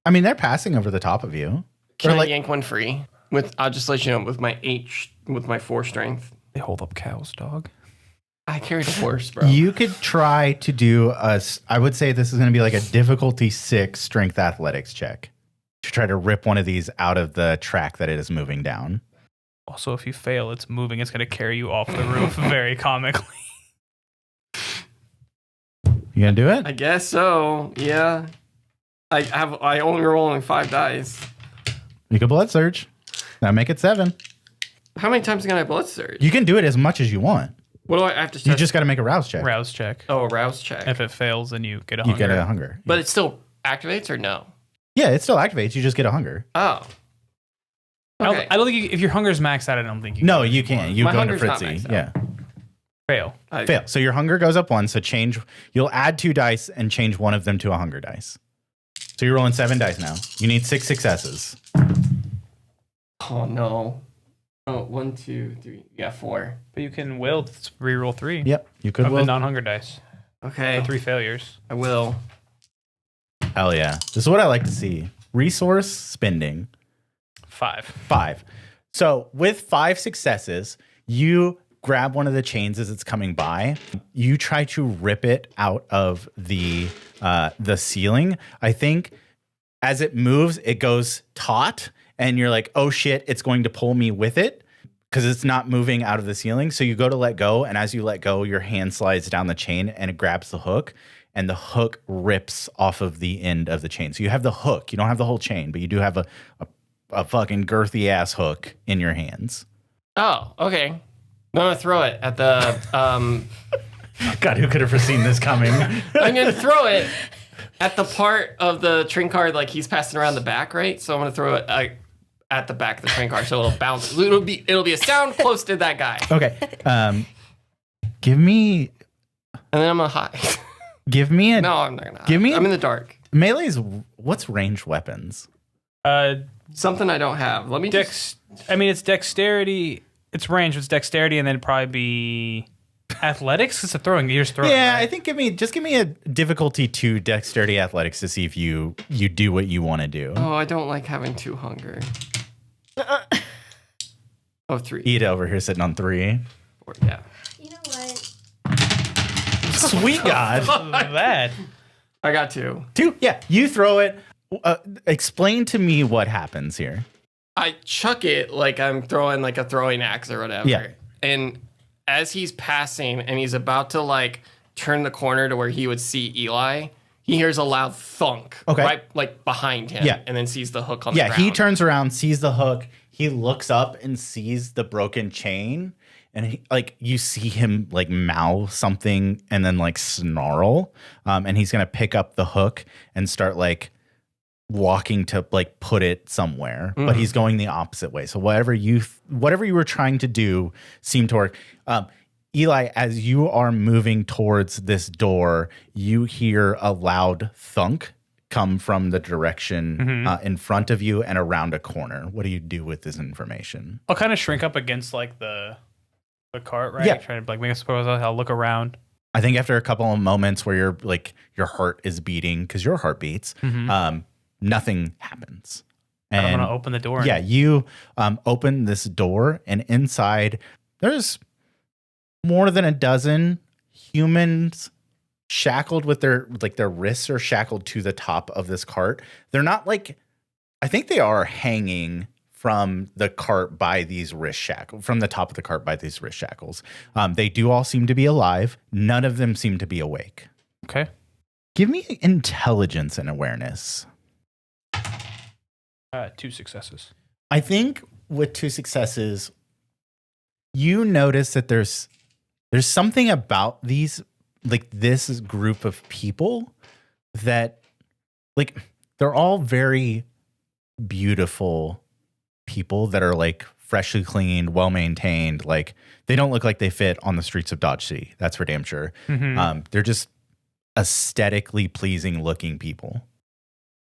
I mean, they're passing over the top of you. Can Or I like- yank one free? I'll just let you know, with my 4 strength. They hold up cows, dog. I carried a horse, bro. You could try to do I would say this is going to be like a difficulty 6 strength athletics check to try to rip one of these out of the track that it is moving down. Also, if you fail, it's moving. It's going to carry you off the roof very comically. You going to do it? I guess so. Yeah. I only rolling 5 dice. You can blood surge. Now make it 7. How many times can I blood surge? You can do it as much as you want. What do I have to? You just got to make a rouse check. Rouse check. Oh, a rouse check. If it fails, then you get a You hunger. get a hunger. But it still activates or no? Yeah, it still activates. You just get a hunger. Oh. Okay. I don't think if your hunger's maxed out, I don't think you No, can. you can't. You My go into hunger's not Fritzy. maxed Yeah. out. Fail. Fail. So your hunger goes up 1. So you'll add 2 dice and change one of them to a hunger dice. So you're rolling 7 dice now. You need 6 successes. Oh no. Oh, 1, 2, 3. Yeah, 4. But you can will reroll 3. Yep. You could Of the will. non-hunger dice. Okay. For 3 failures. I will. Hell yeah. This is what I like to see. Resource spending. 5. 5. So with 5 successes, you grab one of the chains as it's coming by. You try to rip it out of the ceiling. I think as it moves, it goes taut, and you're like, oh shit, it's going to pull me with it because it's not moving out of the ceiling. So you go to let go, and as you let go, your hand slides down the chain and it grabs the hook, and the hook rips off of the end of the chain. So you have the hook. You don't have the whole chain, but you do have a fucking girthy ass hook in your hands. Oh, okay. I'm gonna throw it at the. God, who could have foreseen this coming? I'm gonna throw it at the part of the train car like he's passing around the back, right? So I'm gonna throw it at the back of the train car, so it'll bounce. It'll be a sound close to that guy, Okay. Give me. and then I'm gonna hide. Give me a. No, I'm not gonna. Hide. Give me. I'm in the dark. Melee's. What's ranged weapons? Something I don't have. Let me it's dexterity. It's range. It's dexterity, and then it'd probably be athletics. It's a throwing. You're just throwing. Yeah, right? I think give me a difficulty 2 dexterity athletics to see if you do what you want to do. Oh, I don't like having 2 hunger. Oh, 3. Ida over here sitting on 3. 4, yeah. You know what? Sweet God. that. I got 2. 2. Yeah, you throw it. Explain to me what happens here. I chuck it like I'm throwing like a throwing axe or whatever. Yeah. And as he's passing and he's about to like turn the corner to where he would see Eli, he hears a loud thunk right like behind him. Yeah. And then sees the hook on the ground. Yeah, he turns around, sees the hook. He looks up and sees the broken chain. And you see him like mouth something and then like snarl. And he's going to pick up the hook and start like walking to like put it somewhere, but he's going the opposite way. So whatever you were trying to do seemed to work. Eli, as you are moving towards this door, you hear a loud thunk come from the direction in front of you and around a corner. What do you do with this information? I'll kind of shrink up against like the cart, right? Yeah. Try to like make a suppose. I'll look around. I think after a couple of moments where you're like your heart is beating because your heart beats, nothing happens. And I'm And gonna open the door. yeah, you open this door, and inside there's more than a dozen humans shackled with their wrists are shackled to the top of this cart. They're not like, I think they are hanging from the cart by these wrist shackles, from the top of the cart by these wrist shackles. They do all seem to be alive. None of them seem to be awake. Okay. Give me intelligence and awareness. 2 successes. I think with 2 successes, you notice that there's something about these, like this group of people that like they're all very beautiful people that are like freshly cleaned, well maintained. Like they don't look like they fit on the streets of Dodge City. That's for damn sure. They're just aesthetically pleasing looking people.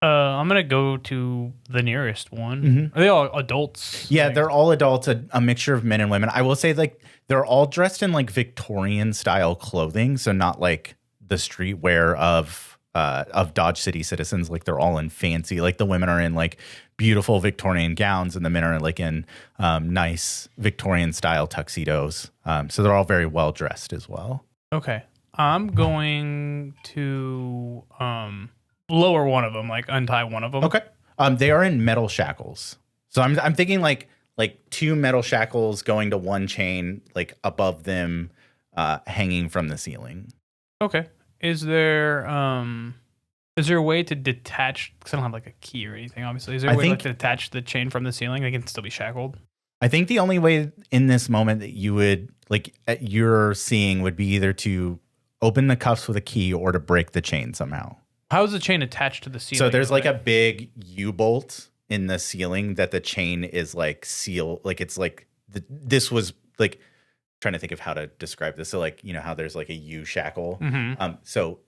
I'm gonna go to the nearest one. Are they all adults? Yeah, Like- they're all adults, a mixture of men and women. I will say like they're all dressed in like Victorian style clothing, so not like the streetwear of of Dodge City citizens. Like they're all in fancy, like the women are in like beautiful Victorian gowns and the men are like in nice Victorian style tuxedos. So they're all very well dressed as well. Okay. I'm going to lower one of them, like untie one of them. Okay. They are in metal shackles. So I'm thinking like 2 metal shackles going to one chain, like above them, hanging from the ceiling. Okay. Is there a way to detach? Because I don't have like a key or anything, obviously. Is there a way to detach the chain from the ceiling? They can still be shackled. I think the only way in this moment that you would you're seeing would be either to open the cuffs with a key or to break the chain somehow. How is the chain attached to the ceiling? So there's like a big U-bolt in the ceiling that the chain is like sealed. Like it's like this was like trying to think of how to describe this. So like, you know how there's like a U shackle. So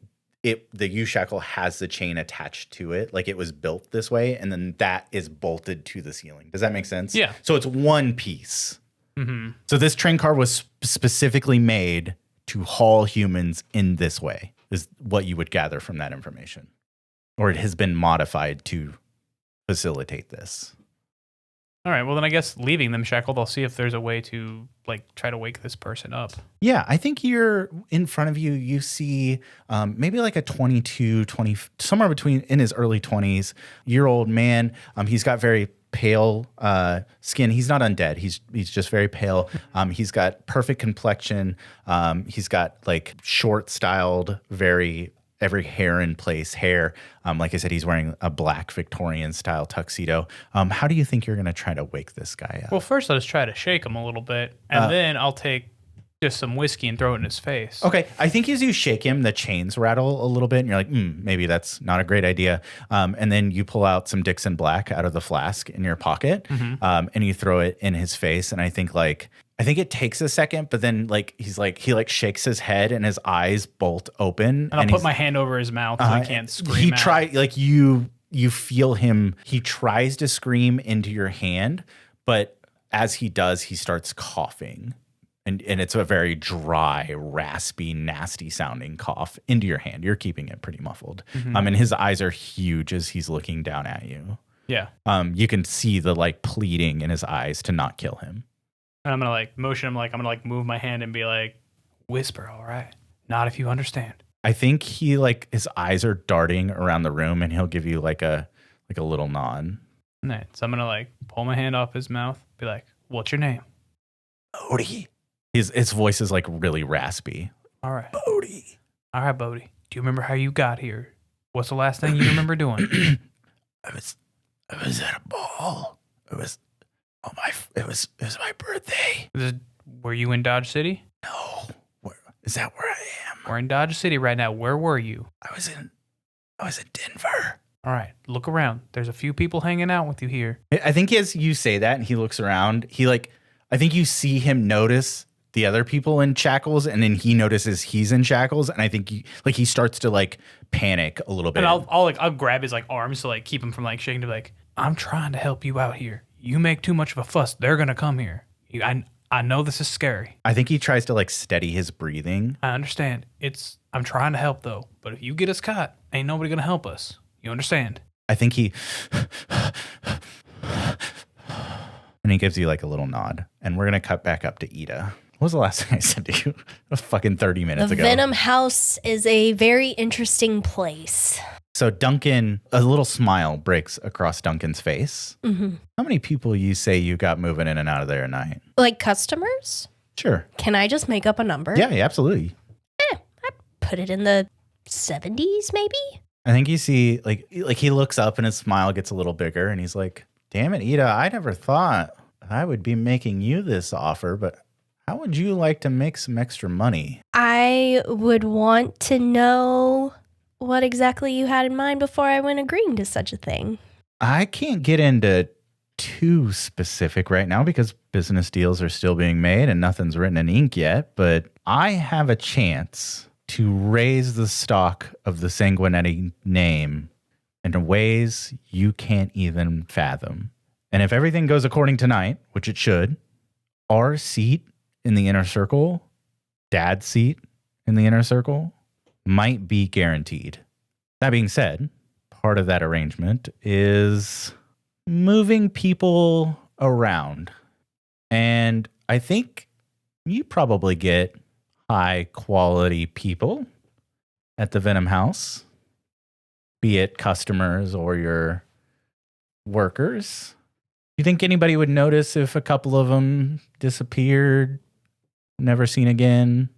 the U shackle has the chain attached to it. Like it was built this way. And then that is bolted to the ceiling. Does that make sense? Yeah. So it's one piece. So this train car was specifically made to haul humans in this way, is what you would gather from that information. Or it has been modified to facilitate this. All right. Well, then I guess leaving them shackled, I'll see if there's a way to like try to wake this person up. Yeah, I think you're in front of you. You see maybe like a 22, 20, somewhere between in his early 20s year old man. He's got very pale skin. He's not undead. He's just very pale. He's got perfect complexion. He's got like short styled, every hair in place hair. Like I said, he's wearing a black Victorian style tuxedo. How do you think you're going to try to wake this guy up? Well, first I'll just try to shake him a little bit, and then I'll take just some whiskey and throw it in his face. Okay. I think as you shake him, the chains rattle a little bit, and you're like, maybe that's not a great idea. And then you pull out some Dixon Black out of the flask in your pocket, and you throw it in his face. And I think it takes a second, but then he shakes his head and his eyes bolt open. And I'll put my hand over his mouth so he can't scream out. You feel him. He tries to scream into your hand, but as he does, he starts coughing. And it's a very dry, raspy, nasty sounding cough into your hand. You're keeping it pretty muffled. And his eyes are huge as he's looking down at you. Yeah. You can see the like pleading in his eyes to not kill him. And I'm going to like motion him, like I'm going to like move my hand and be like, whisper, all right. Not if you understand. I think he like his eyes are darting around the room and he'll give you like a little nod. All right. So I'm going to like pull my hand off his mouth, be like, what's your name? Bodie. His voice is like really raspy. All right. Bodie. All right, Bodie. Do you remember how you got here? What's the last thing you remember doing? I was at a ball. It was my birthday. Were you in Dodge City? No. Is that where I am? We're in Dodge City right now. Where were you? I was in Denver. All right. Look around. There's a few people hanging out with you here. I think as you say that and he looks around, I think you see him notice the other people in shackles, and then he notices he's in shackles, and I think he starts to like panic a little bit. And I'll grab his like arms to like keep him from like shaking, to be like, I'm trying to help you out here. You make too much of a fuss, they're gonna come here. I know this is scary. I think he tries to like steady his breathing. I understand. I'm trying to help though, but if you get us caught, ain't nobody gonna help us. You understand? I think he and he gives you like a little nod, and we're gonna cut back up to Ida. What was the last thing I said to you? Fucking 30 minutes ago. The Venom House is a very interesting place. So Duncan, a little smile breaks across Duncan's face. How many people you say you got moving in and out of there at night? Like customers? Sure. Can I just make up a number? Yeah, absolutely. I'd put it in the 70s maybe? I think you see, like he looks up and his smile gets a little bigger, and he's like, damn it, Ida, I never thought I would be making you this offer, but how would you like to make some extra money? I would want to know what exactly you had in mind before I went agreeing to such a thing. I can't get into too specific right now because business deals are still being made and nothing's written in ink yet, but I have a chance to raise the stock of the Sanguinetti name in ways you can't even fathom. And if everything goes according tonight, which it should, our seat in the inner circle, Dad's seat in the inner circle, might be guaranteed. That being said, part of that arrangement is moving people around. And I think you probably get high quality people at the Venom House, be it customers or your workers. You think anybody would notice if a couple of them disappeared, never seen again?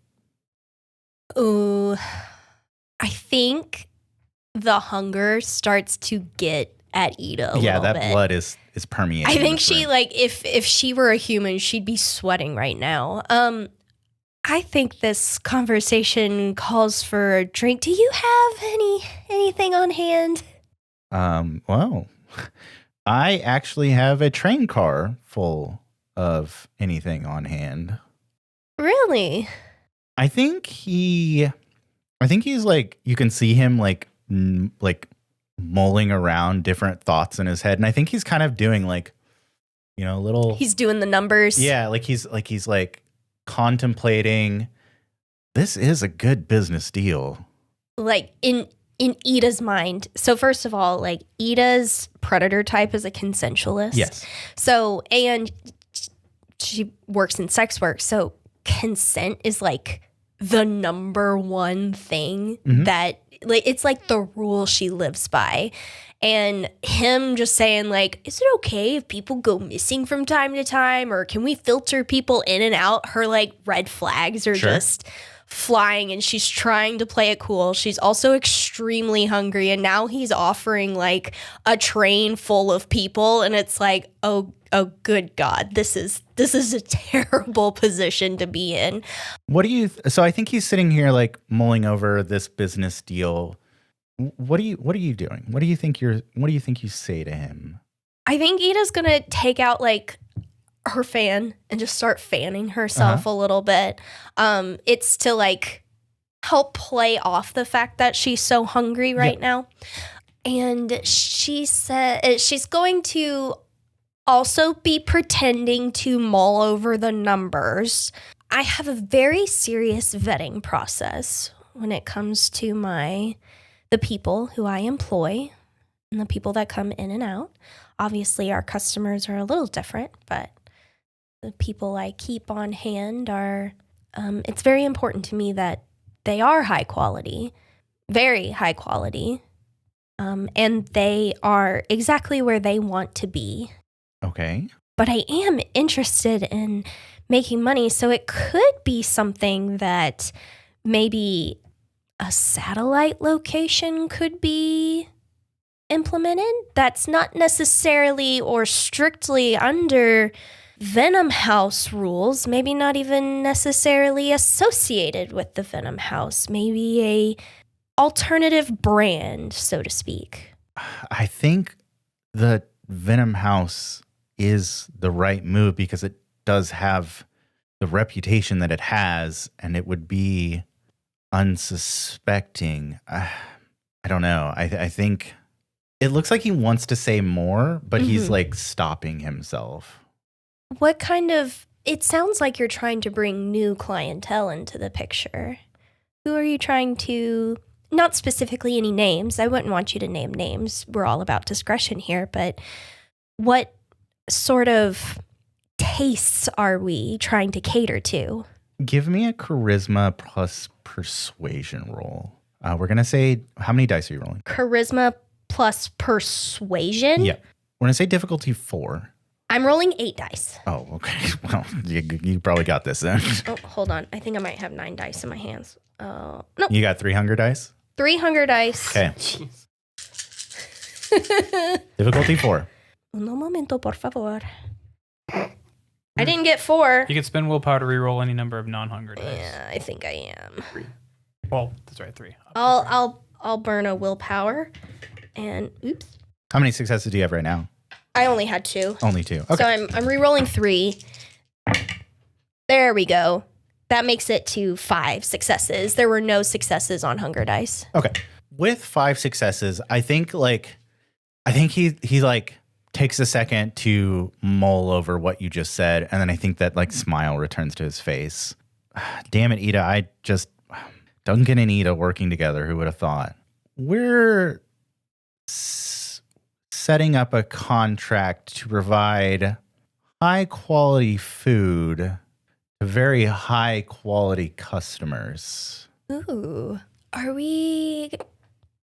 Ooh, I think the hunger starts to get at Ida a little that bit. blood is permeating. I think this she room. if she were a human, she'd be sweating right now. I think this conversation calls for a drink. Do you have anything on hand? Well, I actually have a train car full of anything on hand. Really? I think he's like, you can see him like mulling around different thoughts in his head. And I think he's kind of doing like, little. He's doing the numbers. Yeah. He's contemplating, this is a good business deal. Like in Ida's mind. So first of all, like Ida's predator type is a consensualist. Yes. So, and she works in sex work. So consent is like the number one thing that, like, it's like the rule she lives by. And him just saying, like, is it okay if people go missing from time to time? Or can we filter people in and out? Her, like, red flags are just flying, and she's trying to play it cool. She's also extremely hungry, and now he's offering, like, a train full of people, and it's like, oh good God, this is a terrible position to be in. So I think he's sitting here, like, mulling over this business deal. What are you doing? What do you think you say to him? I think Ida's gonna take out like her fan and just start fanning herself a little bit. It's to like help play off the fact that she's so hungry right now. And she said she's going to also be pretending to mull over the numbers. I have a very serious vetting process when it comes to the people who I employ and the people that come in and out. Obviously, our customers are a little different, but the people I keep on hand are, it's very important to me that they are high quality, very high quality, and they are exactly where they want to be. Okay. But I am interested in making money, so it could be something that maybe a satellite location could be implemented that's not necessarily or strictly under Venom House rules, maybe not even necessarily associated with the Venom House, maybe a alternative brand, so to speak. I think the Venom House is the right move because it does have the reputation that it has, and it would be unsuspecting. I don't know. I think it looks like he wants to say more, but he's like stopping himself. What kind of, it sounds like you're trying to bring new clientele into the picture. Who are you trying to, not specifically any names. I wouldn't want you to name names. We're all about discretion here, but what sort of tastes are we trying to cater to? Give me a charisma plus persuasion roll. We're going to say, how many dice are you rolling? Charisma plus persuasion? Yeah. We're going to say difficulty 4. I'm rolling 8 dice. Oh, okay. Well, you probably got this then. Oh, hold on. I think I might have 9 dice in my hands. No. You got 3 hunger dice? 3 hunger dice. Okay. Difficulty 4. Un momento, por favor. I didn't get 4. You can spend willpower to reroll any number of non-hunger dice. Yeah, I think I am. 3. Well, that's right, 3. I'll burn a willpower, and oops, How many successes do you have right now? I only had 2. Only 2. Okay. So I'm re-rolling 3. There we go. That makes it to 5 successes. There were no successes on hunger dice. Okay. With 5 successes, I think he like takes a second to mull over what you just said, and then I think that like smile returns to his face. Damn it, Ida, Duncan and Ida working together, who would have thought? we're setting up a contract to provide high quality food to very high quality customers. Ooh. Are we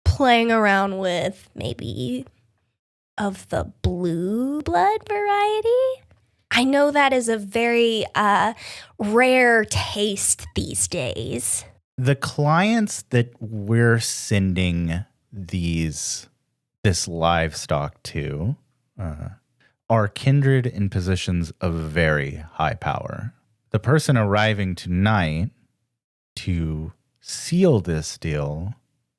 playing around with maybe of the blue blood variety? I know that is a very rare taste these days. The clients that we're sending this livestock to are kindred in positions of very high power. The person arriving tonight to seal this deal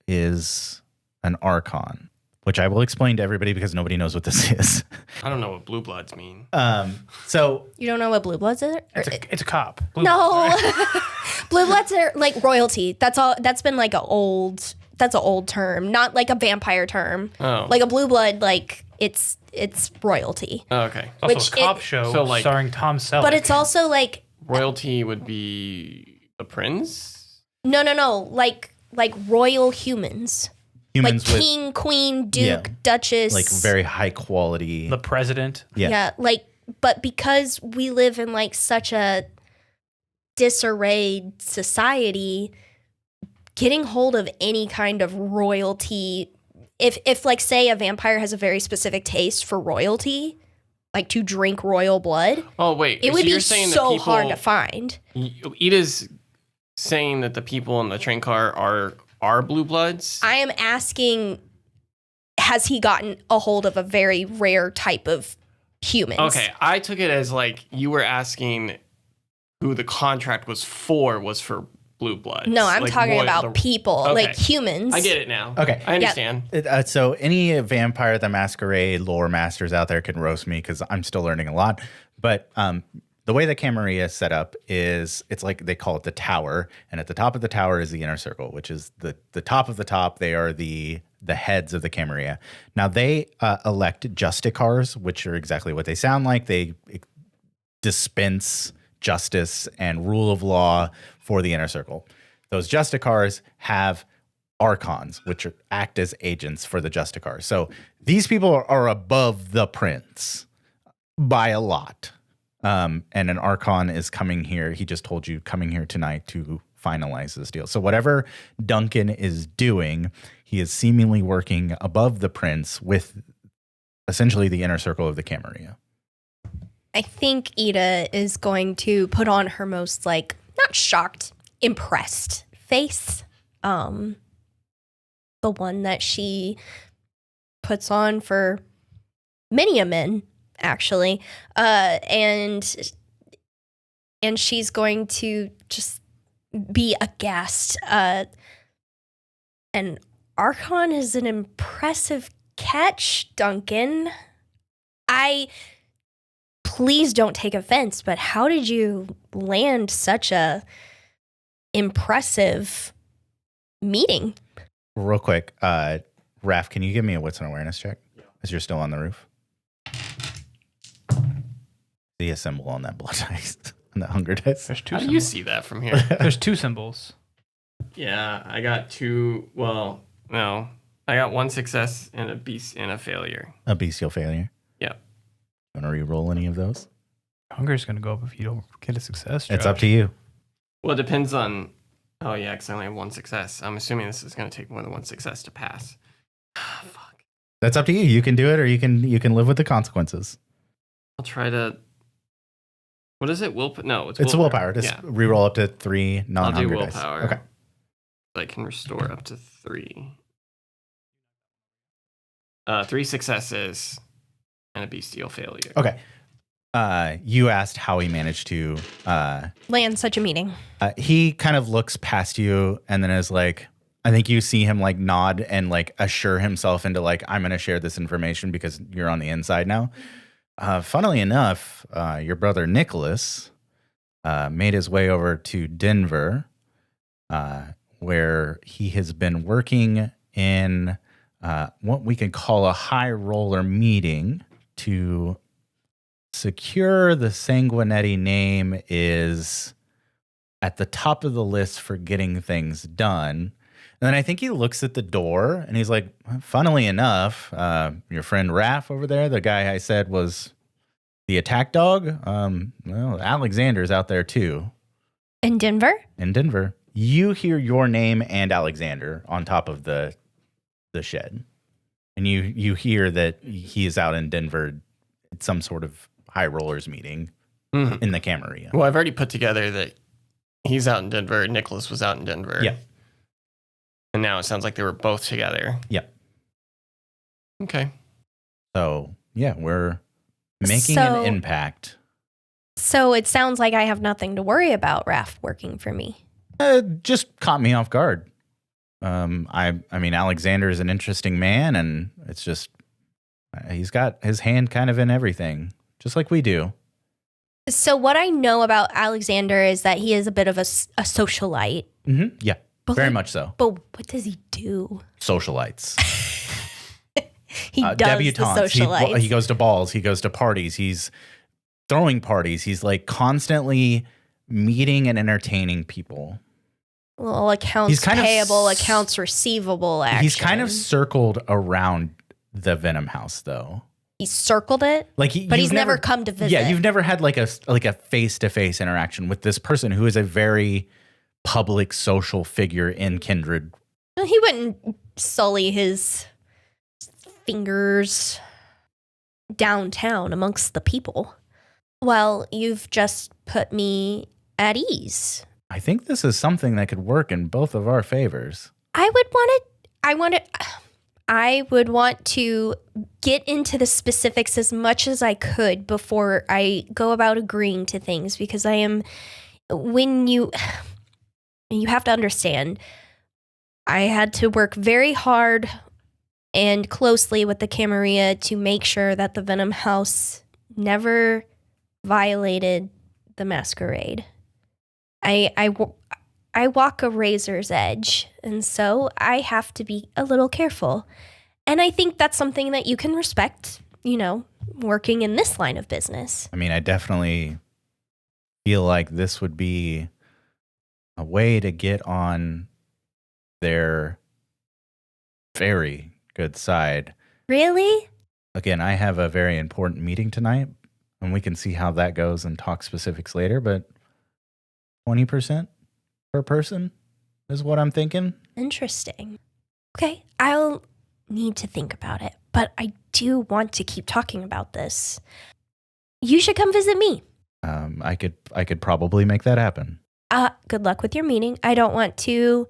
is an Archon, which I will explain to everybody because nobody knows what this is. I don't know what blue bloods mean. So You don't know what blue bloods are? It's a cop. Blue No. bloods. Blue bloods are like royalty. That's all. That's been like that's an old term, not like a vampire term. Oh. Like a blue blood, like it's royalty. Oh, okay. Also Which a cop it- show So, like- starring Tom Selleck. But it's also like Royalty would be the prince? no, like royal humans. humans Like with king, queen, duke, Yeah. duchess. like very high quality. the president. Yeah. Like, but because we live in like such a disarrayed society, getting hold of any kind of royalty, if like say a vampire has a very specific taste for royalty, like to drink royal blood, Oh, wait. it would you're be saying that so people, hard to find. Ida's saying that the people in the train car are blue bloods? I am asking, has he gotten a hold of a very rare type of humans? Okay, I took it as like you were asking who the contract was for blue bloods. No, I'm Like, talking about the- people, Okay. like humans. I get it now. Okay. I understand. So any Vampire the Masquerade lore masters out there can roast me because I'm still learning a lot. But the way the Camarilla is set up is it's like they call it the tower. And at the top of the tower is the inner circle, which is the top of the top. They are the heads of the Camarilla. Now they elect justicars, which are exactly what they sound like. They dispense justice and rule of law for the inner circle. Those justicars have archons, which act as agents for the justicars. So these people are above the prince by a lot. And an archon is coming here. He just told you coming here tonight to finalize this deal. So whatever Duncan is doing, he is seemingly working above the prince with essentially the inner circle of the Camarilla. I think Ida is going to put on her most like not shocked, impressed face. The one that she puts on for many a men, actually. And she's going to just be aghast. And Archon is an impressive catch, Duncan. Please don't take offense, but how did you land such a impressive meeting? Real quick, Raph, can you give me a wits and awareness check as you're still on the roof? See a symbol on that blood dice, on that hunger dice. There's two How do symbols. you see that from here? There's two symbols. Yeah, I got two. Well, no, I got one success and a failure. A bestial failure. Yeah. Want to re-roll any of those? Hunger's going to go up if you don't get a success. It's Josh. up to you. Well, it depends on. Oh yeah, because I only have one success. I'm assuming this is going to take more than one success to pass. Fuck. That's up to you. You can do it, or you can live with the consequences. I'll try to. What is it? No, It's willpower. Just Yeah. re-roll up to 3 I'll do non-hunger dice. willpower. Okay. I can restore up to 3. 3 successes and a bestial failure. Okay. You asked how he managed to. Land such a meeting. He kind of looks past you and then is like, I think you see him like nod and like assure himself into like, I'm going to share this information because you're on the inside now. Funnily enough, your brother Nicholas made his way over to Denver, where he has been working in what we could call a high roller meeting to secure the Sanguinetti name is at the top of the list for getting things done. And then I think he looks at the door and he's like, funnily enough, your friend Raph over there, the guy I said was the attack dog, well, Alexander's out there too. In Denver? In Denver. You hear your name and Alexander on top of the shed. And you hear that he is out in Denver at some sort of high rollers meeting in the Camarilla. Well, I've already put together that he's out in Denver. Nicholas was out in Denver. Yeah. And now it sounds like they were both together. Yeah. Okay. So, yeah, we're making an impact. So it sounds like I have nothing to worry about Raph working for me. Just caught me off guard. I mean, Alexander is an interesting man, and it's just he's got his hand kind of in everything, just like we do. So what I know about Alexander is that he is a bit of a socialite. Mm-hmm. Yeah, but very much so. But what does he do? Socialites. He does debutantes. the socialites. He goes to balls. He goes to parties. He's throwing parties. He's like constantly meeting and entertaining people. Little accounts payable, accounts receivable action. He's kind of circled around the Venom house, though. He circled it, but he's never come to visit. Yeah, you've never had like a face-to-face interaction with this person who is a very public social figure in Kindred. He wouldn't sully his fingers downtown amongst the people. Well, you've just put me at ease. I think this is something that could work in both of our favors. I would want to get into the specifics as much as I could before I go about agreeing to things, because when you have to understand, I had to work very hard and closely with the Camarilla to make sure that the Venom house never violated the Masquerade. I walk a razor's edge, and so I have to be a little careful. And I think that's something that you can respect, working in this line of business. I mean, I definitely feel like this would be a way to get on their very good side. Really? Again, I have a very important meeting tonight, and we can see how that goes and talk specifics later, but 20% per person is what I'm thinking. Interesting. Okay, I'll need to think about it, but I do want to keep talking about this. You should come visit me. I could probably make that happen. Good luck with your meeting. I don't want to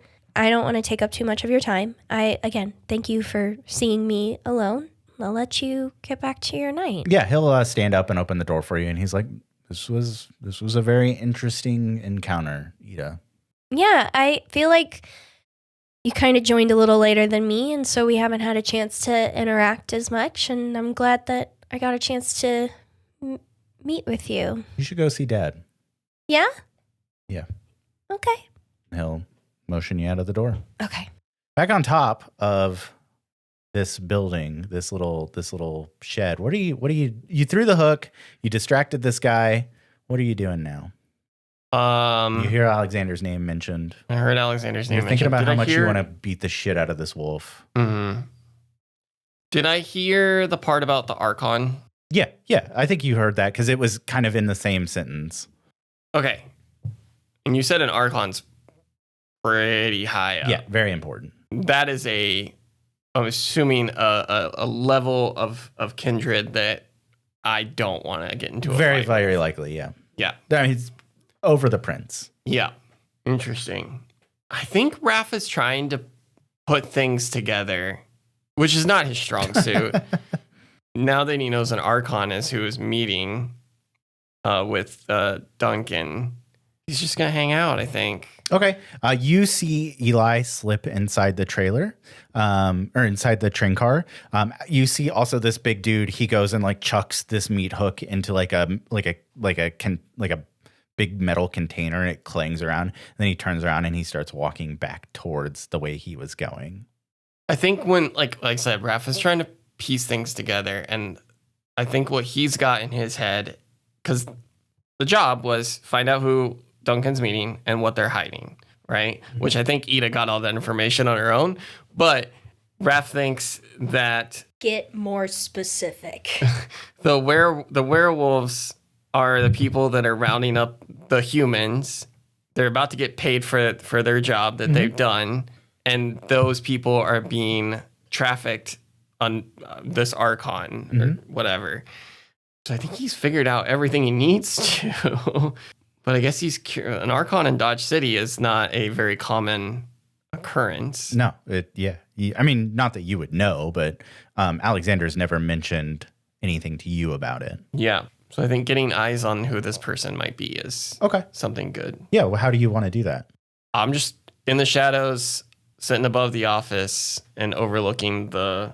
take up too much of your time. Again, thank you for seeing me alone. I'll let you get back to your night. Yeah, he'll stand up and open the door for you, and he's like, This was a very interesting encounter, Ida. Yeah, I feel like you kind of joined a little later than me, and so we haven't had a chance to interact as much, and I'm glad that I got a chance to meet with you. You should go see Dad. Yeah? Yeah. Okay. He'll motion you out of the door. Okay. Back on top of this building, this little shed. You threw the hook, you distracted this guy. What are you doing now? You hear Alexander's name mentioned. I heard Alexander's name You're thinking mentioned. about how much you want to beat the shit out of this wolf. Mm-hmm. Did I hear the part about the Archon? Yeah. I think you heard that because it was kind of in the same sentence. Okay. And you said an Archon's pretty high up. Yeah, very important. That is I'm assuming a level of kindred that I don't want to get into a very, fight very with. likely, yeah. Yeah. I mean, it's over the prince. Yeah. Interesting. I think Raph is trying to put things together, which is not his strong suit. Now that he knows an Archon is who is meeting with Duncan, he's just going to hang out, I think. Okay. You see Eli slip inside the trailer, or inside the train car. You see also this big dude. He goes and like chucks this meat hook into like a big metal container, and it clangs around. And then he turns around and he starts walking back towards the way he was going. I think when, like I said, Raph is trying to piece things together, and I think what he's got in his head, because the job was find out who Duncan's meeting and what they're hiding, right? Which I think Ida got all that information on her own. But Raph thinks that Get more specific. the werewolves are the people that are rounding up the humans. They're about to get paid for their job that they've done, and those people are being trafficked on this Archon or whatever. So I think he's figured out everything he needs to. But I guess an Archon in Dodge City is not a very common occurrence. No, I mean, not that you would know, but Alexander's never mentioned anything to you about it. Yeah. So I think getting eyes on who this person might be is something good. Yeah. Well, how do you want to do that? I'm just in the shadows, sitting above the office and overlooking the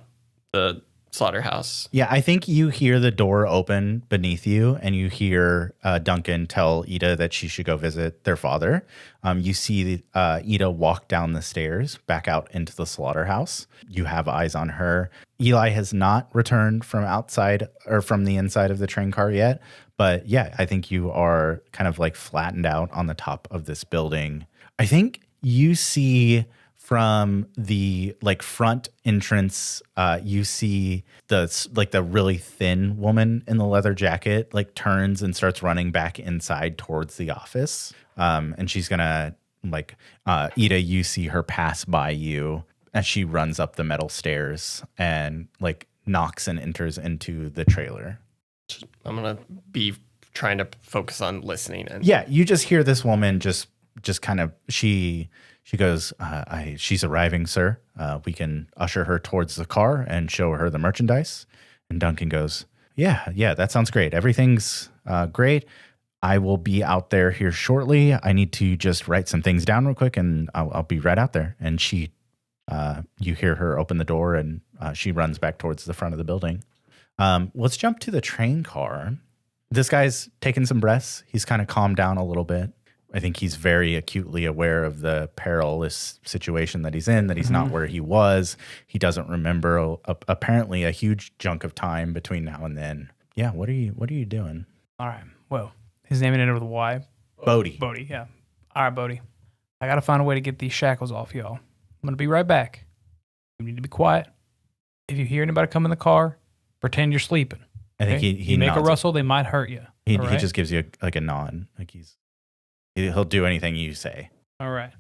slaughterhouse. Yeah, I think you hear the door open beneath you, and you hear Duncan tell Ida that she should go visit their father. You see Ida walk down the stairs back out into the slaughterhouse. You have eyes on her. Eli has not returned from outside or from the inside of the train car yet. But yeah, I think you are kind of like flattened out on the top of this building. I think you see from the like front entrance, you see the really thin woman in the leather jacket like turns and starts running back inside towards the office. And she's gonna like Ida, you see her pass by you as she runs up the metal stairs and like knocks and enters into the trailer. I'm gonna be trying to focus on listening. And yeah, you just hear this woman just kind of she goes, she's arriving, sir. We can usher her towards the car and show her the merchandise. And Duncan goes, yeah, that sounds great. Everything's great. I will be out there here shortly. I need to just write some things down real quick, and I'll be right out there. And she, you hear her open the door, and she runs back towards the front of the building. Let's jump to the train car. This guy's taking some breaths. He's kind of calmed down a little bit. I think he's very acutely aware of the perilous situation that he's in, that he's not where he was. He doesn't remember apparently a huge chunk of time between now and then. Yeah, what are you doing? All right. Well, his name ended with a Y. Bodie. Bodie, yeah. All right, Bodie. I got to find a way to get these shackles off, y'all. I'm going to be right back. You need to be quiet. If you hear anybody come in the car, pretend you're sleeping. I think okay? he make a nods. rustle, they might hurt you. He right? just gives you a nod. Like he'll do anything you say. All right.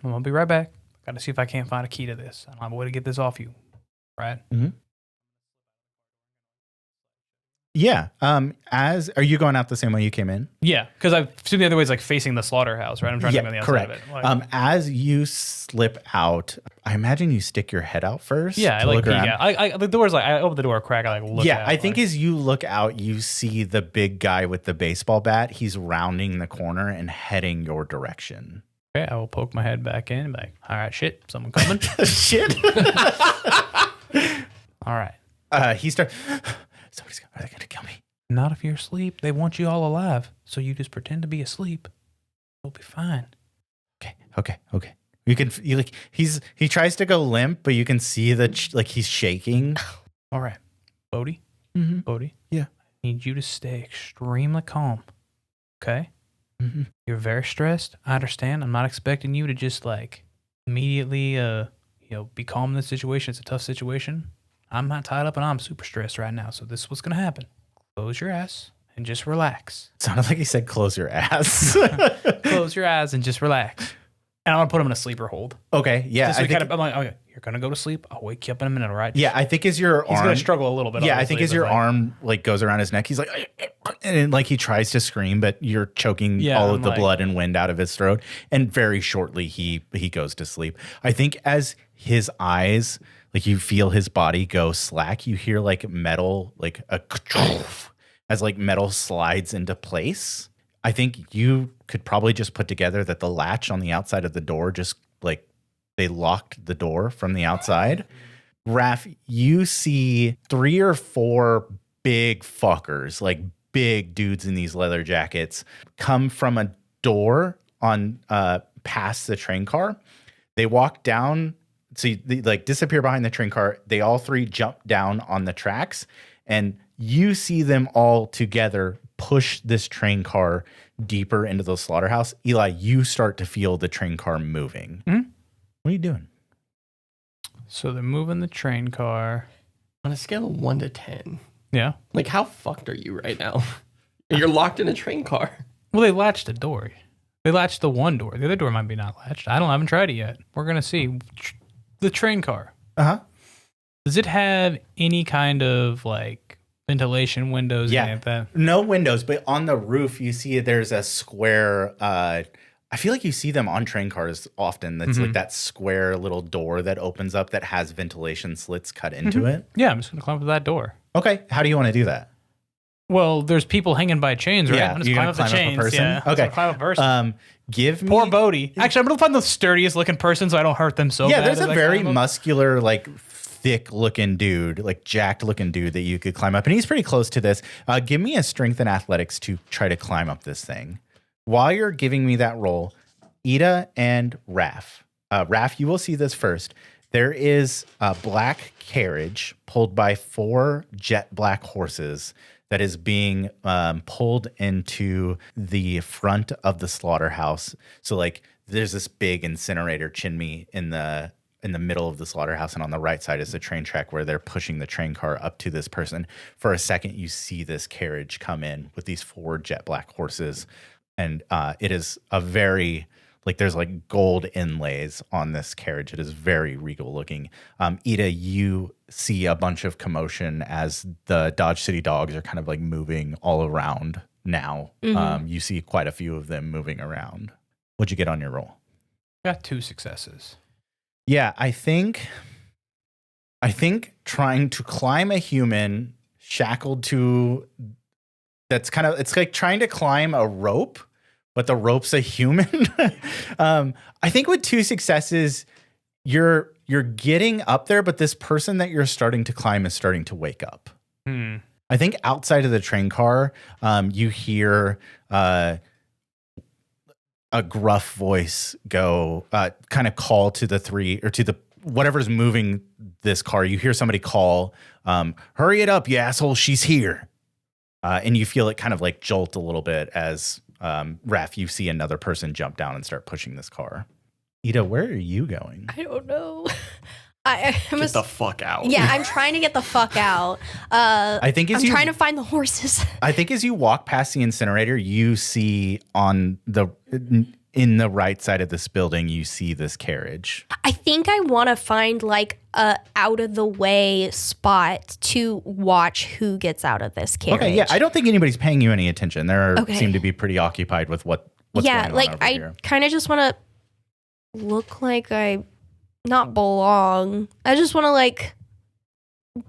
Well, I'll be right back. Got to see if I can't find a key to this. I don't have a way to get this off you. Right? Mm-hmm. Yeah. Are you going out the same way you came in? Yeah, because I've seen the other way is like facing the slaughterhouse, right? I'm trying to go on the outside correct. of it. Like, as you slip out, I imagine you stick your head out first. yeah, I like peek out. The door's like I open the door a crack. I like look. Yeah, out, I think as you look out, you see the big guy with the baseball bat. He's rounding the corner and heading your direction. Okay, I will poke my head back in and be like, all right, shit, someone coming. Shit. All right. He starts. Are they going to kill me? Not if you're asleep. They want you all alive. So you just pretend to be asleep. You'll be fine. Okay. You can he tries to go limp, but you can see that he's shaking. All right. Bodie. Mm-hmm. Bodie. Yeah. I need you to stay extremely calm. Okay? Mm-hmm. You're very stressed. I understand. I'm not expecting you to just like immediately be calm in this situation. It's a tough situation. I'm not tied up and I'm super stressed right now. So this is what's going to happen. Close your ass and just relax. Sounded like he said close your ass. Close your eyes and just relax. And I'm going to put him in a sleeper hold. Okay, yeah. I'm like, okay, you're going to go to sleep. I'll wake you up in a minute, all right? Yeah, I think as your He's arm... going to struggle a little bit. Yeah, I think as your arm goes around his neck, he's like... And he tries to scream, but you're choking all of the blood and wind out of his throat. And very shortly, he goes to sleep. I think as his eyes... Like you feel his body go slack. You hear like metal, like as like metal slides into place. I think you could probably just put together that the latch on the outside of the door just like they locked the door from the outside. Raph, you see 3 or 4 big fuckers, like big dudes in these leather jackets, come from a door on past the train car. They walk down. So they like disappear behind the train car. They all 3 jump down on the tracks, and you see them all together push this train car deeper into the slaughterhouse, Eli, you start to feel the train car moving. Mm-hmm. What are you doing? So they're moving the train car. On a scale of 1 to 10, Yeah. like how fucked are you right now? You're locked in a train car. Well, they latched the door. They latched the one door. The other door might be not latched. I haven't tried it yet. We're going to see. The train car. Uh-huh. Does it have any kind of like ventilation windows? Yeah. Any of that? No windows, but on the roof, you see there's a square. I feel like you see them on train cars often. That's like that square little door that opens up that has ventilation slits cut into it. Yeah, I'm just going to climb up to that door. Okay. How do you want to do that? Well, there's people hanging by chains, right? Yeah, I'm just you're climb gonna up the climb up a chains. person? Yeah. Okay. So climb up a person. Give me Poor Bodie. Actually, I'm going to find the sturdiest looking person so I don't hurt them so Yeah, bad. there's a as I very climb up. muscular, like thick looking dude, like jacked looking dude that you could climb up, and he's pretty close to this. Give me a strength and athletics to try to climb up this thing. While you're giving me that roll, Ida and Raph. Raph, you will see this first. There is a black carriage pulled by 4 jet black horses that is being pulled into the front of the slaughterhouse. So like there's this big incinerator chimney in the middle of the slaughterhouse, and on the right side is the train track where they're pushing the train car up to this person. For a second, you see this carriage come in with these 4 jet black horses, and it is a very like there's like gold inlays on this carriage. It is very regal looking. Ida, you see a bunch of commotion as the Dodge City dogs are kind of like moving all around now. You see quite a few of them moving around. What'd you get on your roll? Got 2 successes. Yeah, I think trying to climb a human shackled to it's like trying to climb a rope, but the rope's a human. I think with 2 successes, you're getting up there, but this person that you're starting to climb is starting to wake up. I think outside of the train car, you hear a gruff voice go, kind of call to the 3 or to the whatever's moving this car. You hear somebody call, "Hurry it up, you asshole! She's here!" And you feel it kind of like jolt a little bit as Raph, you see another person jump down and start pushing this car. Ida, where are you going? I don't know. Get the fuck out. Yeah, I'm trying to get the fuck out. I think I'm trying to find the horses. I think as you walk past the incinerator, you see in the right side of this building, you see this carriage. I think I want to find like a out of the way spot to watch who gets out of this carriage. Okay, yeah, I don't think anybody's paying you any attention. They Okay. seem to be pretty occupied with what's going on like over I here. kind of just want to look like I not belong. I just want to like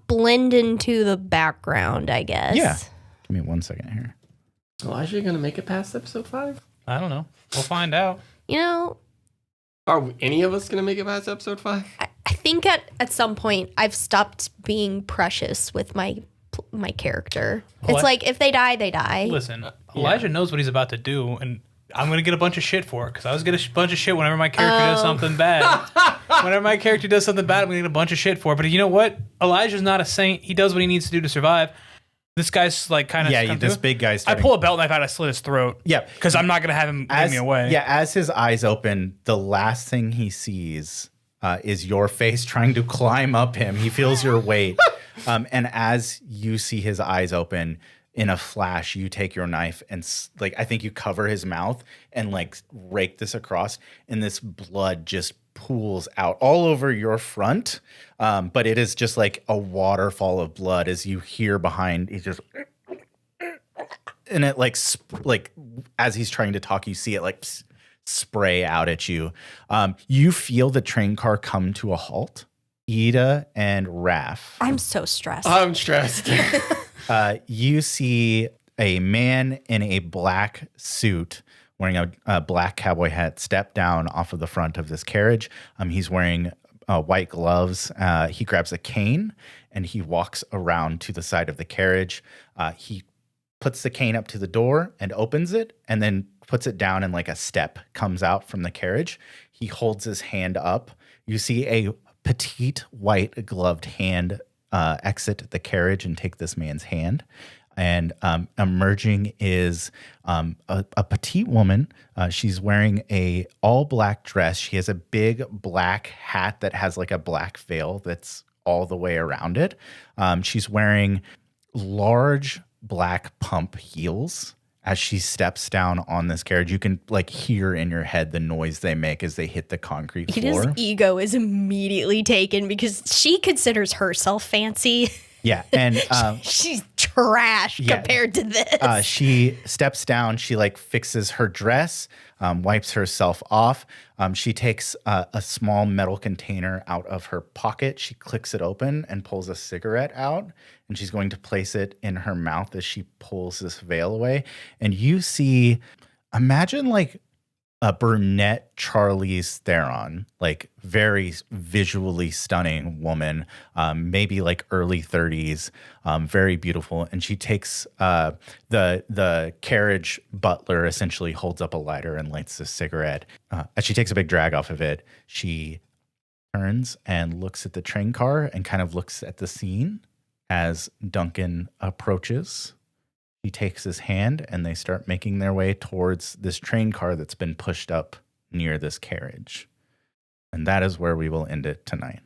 blend into the background, I guess. Yeah. Give me 1 second here. Elijah, you gonna make it past episode 5? I don't know. We'll find out. You know, Are any of us gonna make it past episode 5? I think at some point I've stopped being precious with my character. Well, It's like if they die, they die. Listen, Elijah knows what he's about to do, and I'm going to get a bunch of shit for it, because I was getting a bunch of shit whenever my character does something bad. Whenever my character does something bad, I'm going to get a bunch of shit for it. But you know what? Elijah's not a saint. He does what he needs to do to survive. This guy's like kind of... this big guy's I pull a belt knife out, I slit his throat. Yeah. Because I'm not going to have him give me away. Yeah, as his eyes open, the last thing he sees is your face trying to climb up him. He feels your weight. And as you see his eyes open, in a flash, you take your knife and like I think you cover his mouth and like rake this across, and this blood just pools out all over your front. But it is just like a waterfall of blood as you hear behind. He's just, and it like as he's trying to talk, you see it like spray out at you. You feel the train car come to a halt. Ida and Raph. I'm so stressed. I'm stressed. You see a man in a black suit wearing a black cowboy hat step down off of the front of this carriage. He's wearing white gloves. He grabs a cane and he walks around to the side of the carriage. He puts the cane up to the door and opens it, and then puts it down, and like a step comes out from the carriage. He holds his hand up. You see a petite white gloved hand exit the carriage and take this man's hand. And emerging is a petite woman. She's wearing a all black dress. She has a big black hat that has like a black veil that's all the way around it. She's wearing large black pump heels. As she steps down on this carriage, you can like hear in your head the noise they make as they hit the concrete floor. His ego is immediately taken because she considers herself fancy. Yeah, and she's trash compared to this. She steps down. She like fixes her dress, wipes herself off. She takes a small metal container out of her pocket. She clicks it open and pulls a cigarette out, and she's going to place it in her mouth as she pulls this veil away. And you see, imagine like a brunette Charlize Theron, like very visually stunning woman, maybe like early 30s, very beautiful. And she takes the carriage butler essentially holds up a lighter and lights a cigarette. As she takes a big drag off of it, she turns and looks at the train car and kind of looks at the scene as Duncan approaches. He takes his hand and they start making their way towards this train car that's been pushed up near this carriage. And that is where we will end it tonight.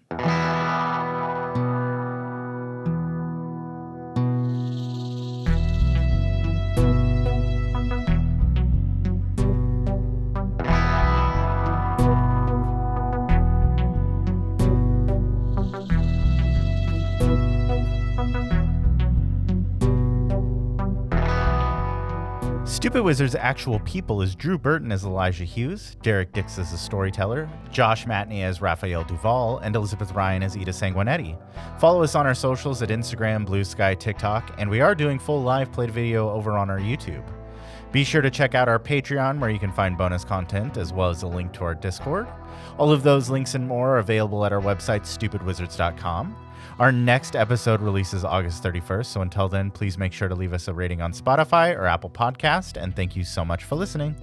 Stupid Wizard's actual people is Drew Burton as Elijah Hughes, Derek Dix as the Storyteller, Josh Matney as Raphael Duvall, and Elizabeth Rein as Ida Sanguinetti. Follow us on our socials at Instagram, Blue Sky, TikTok, and we are doing full live played video over on our YouTube. Be sure to check out our Patreon where you can find bonus content as well as a link to our Discord. All of those links and more are available at our website, stupidwizards.com. Our next episode releases August 31st, so until then, please make sure to leave us a rating on Spotify or Apple Podcast, and thank you so much for listening.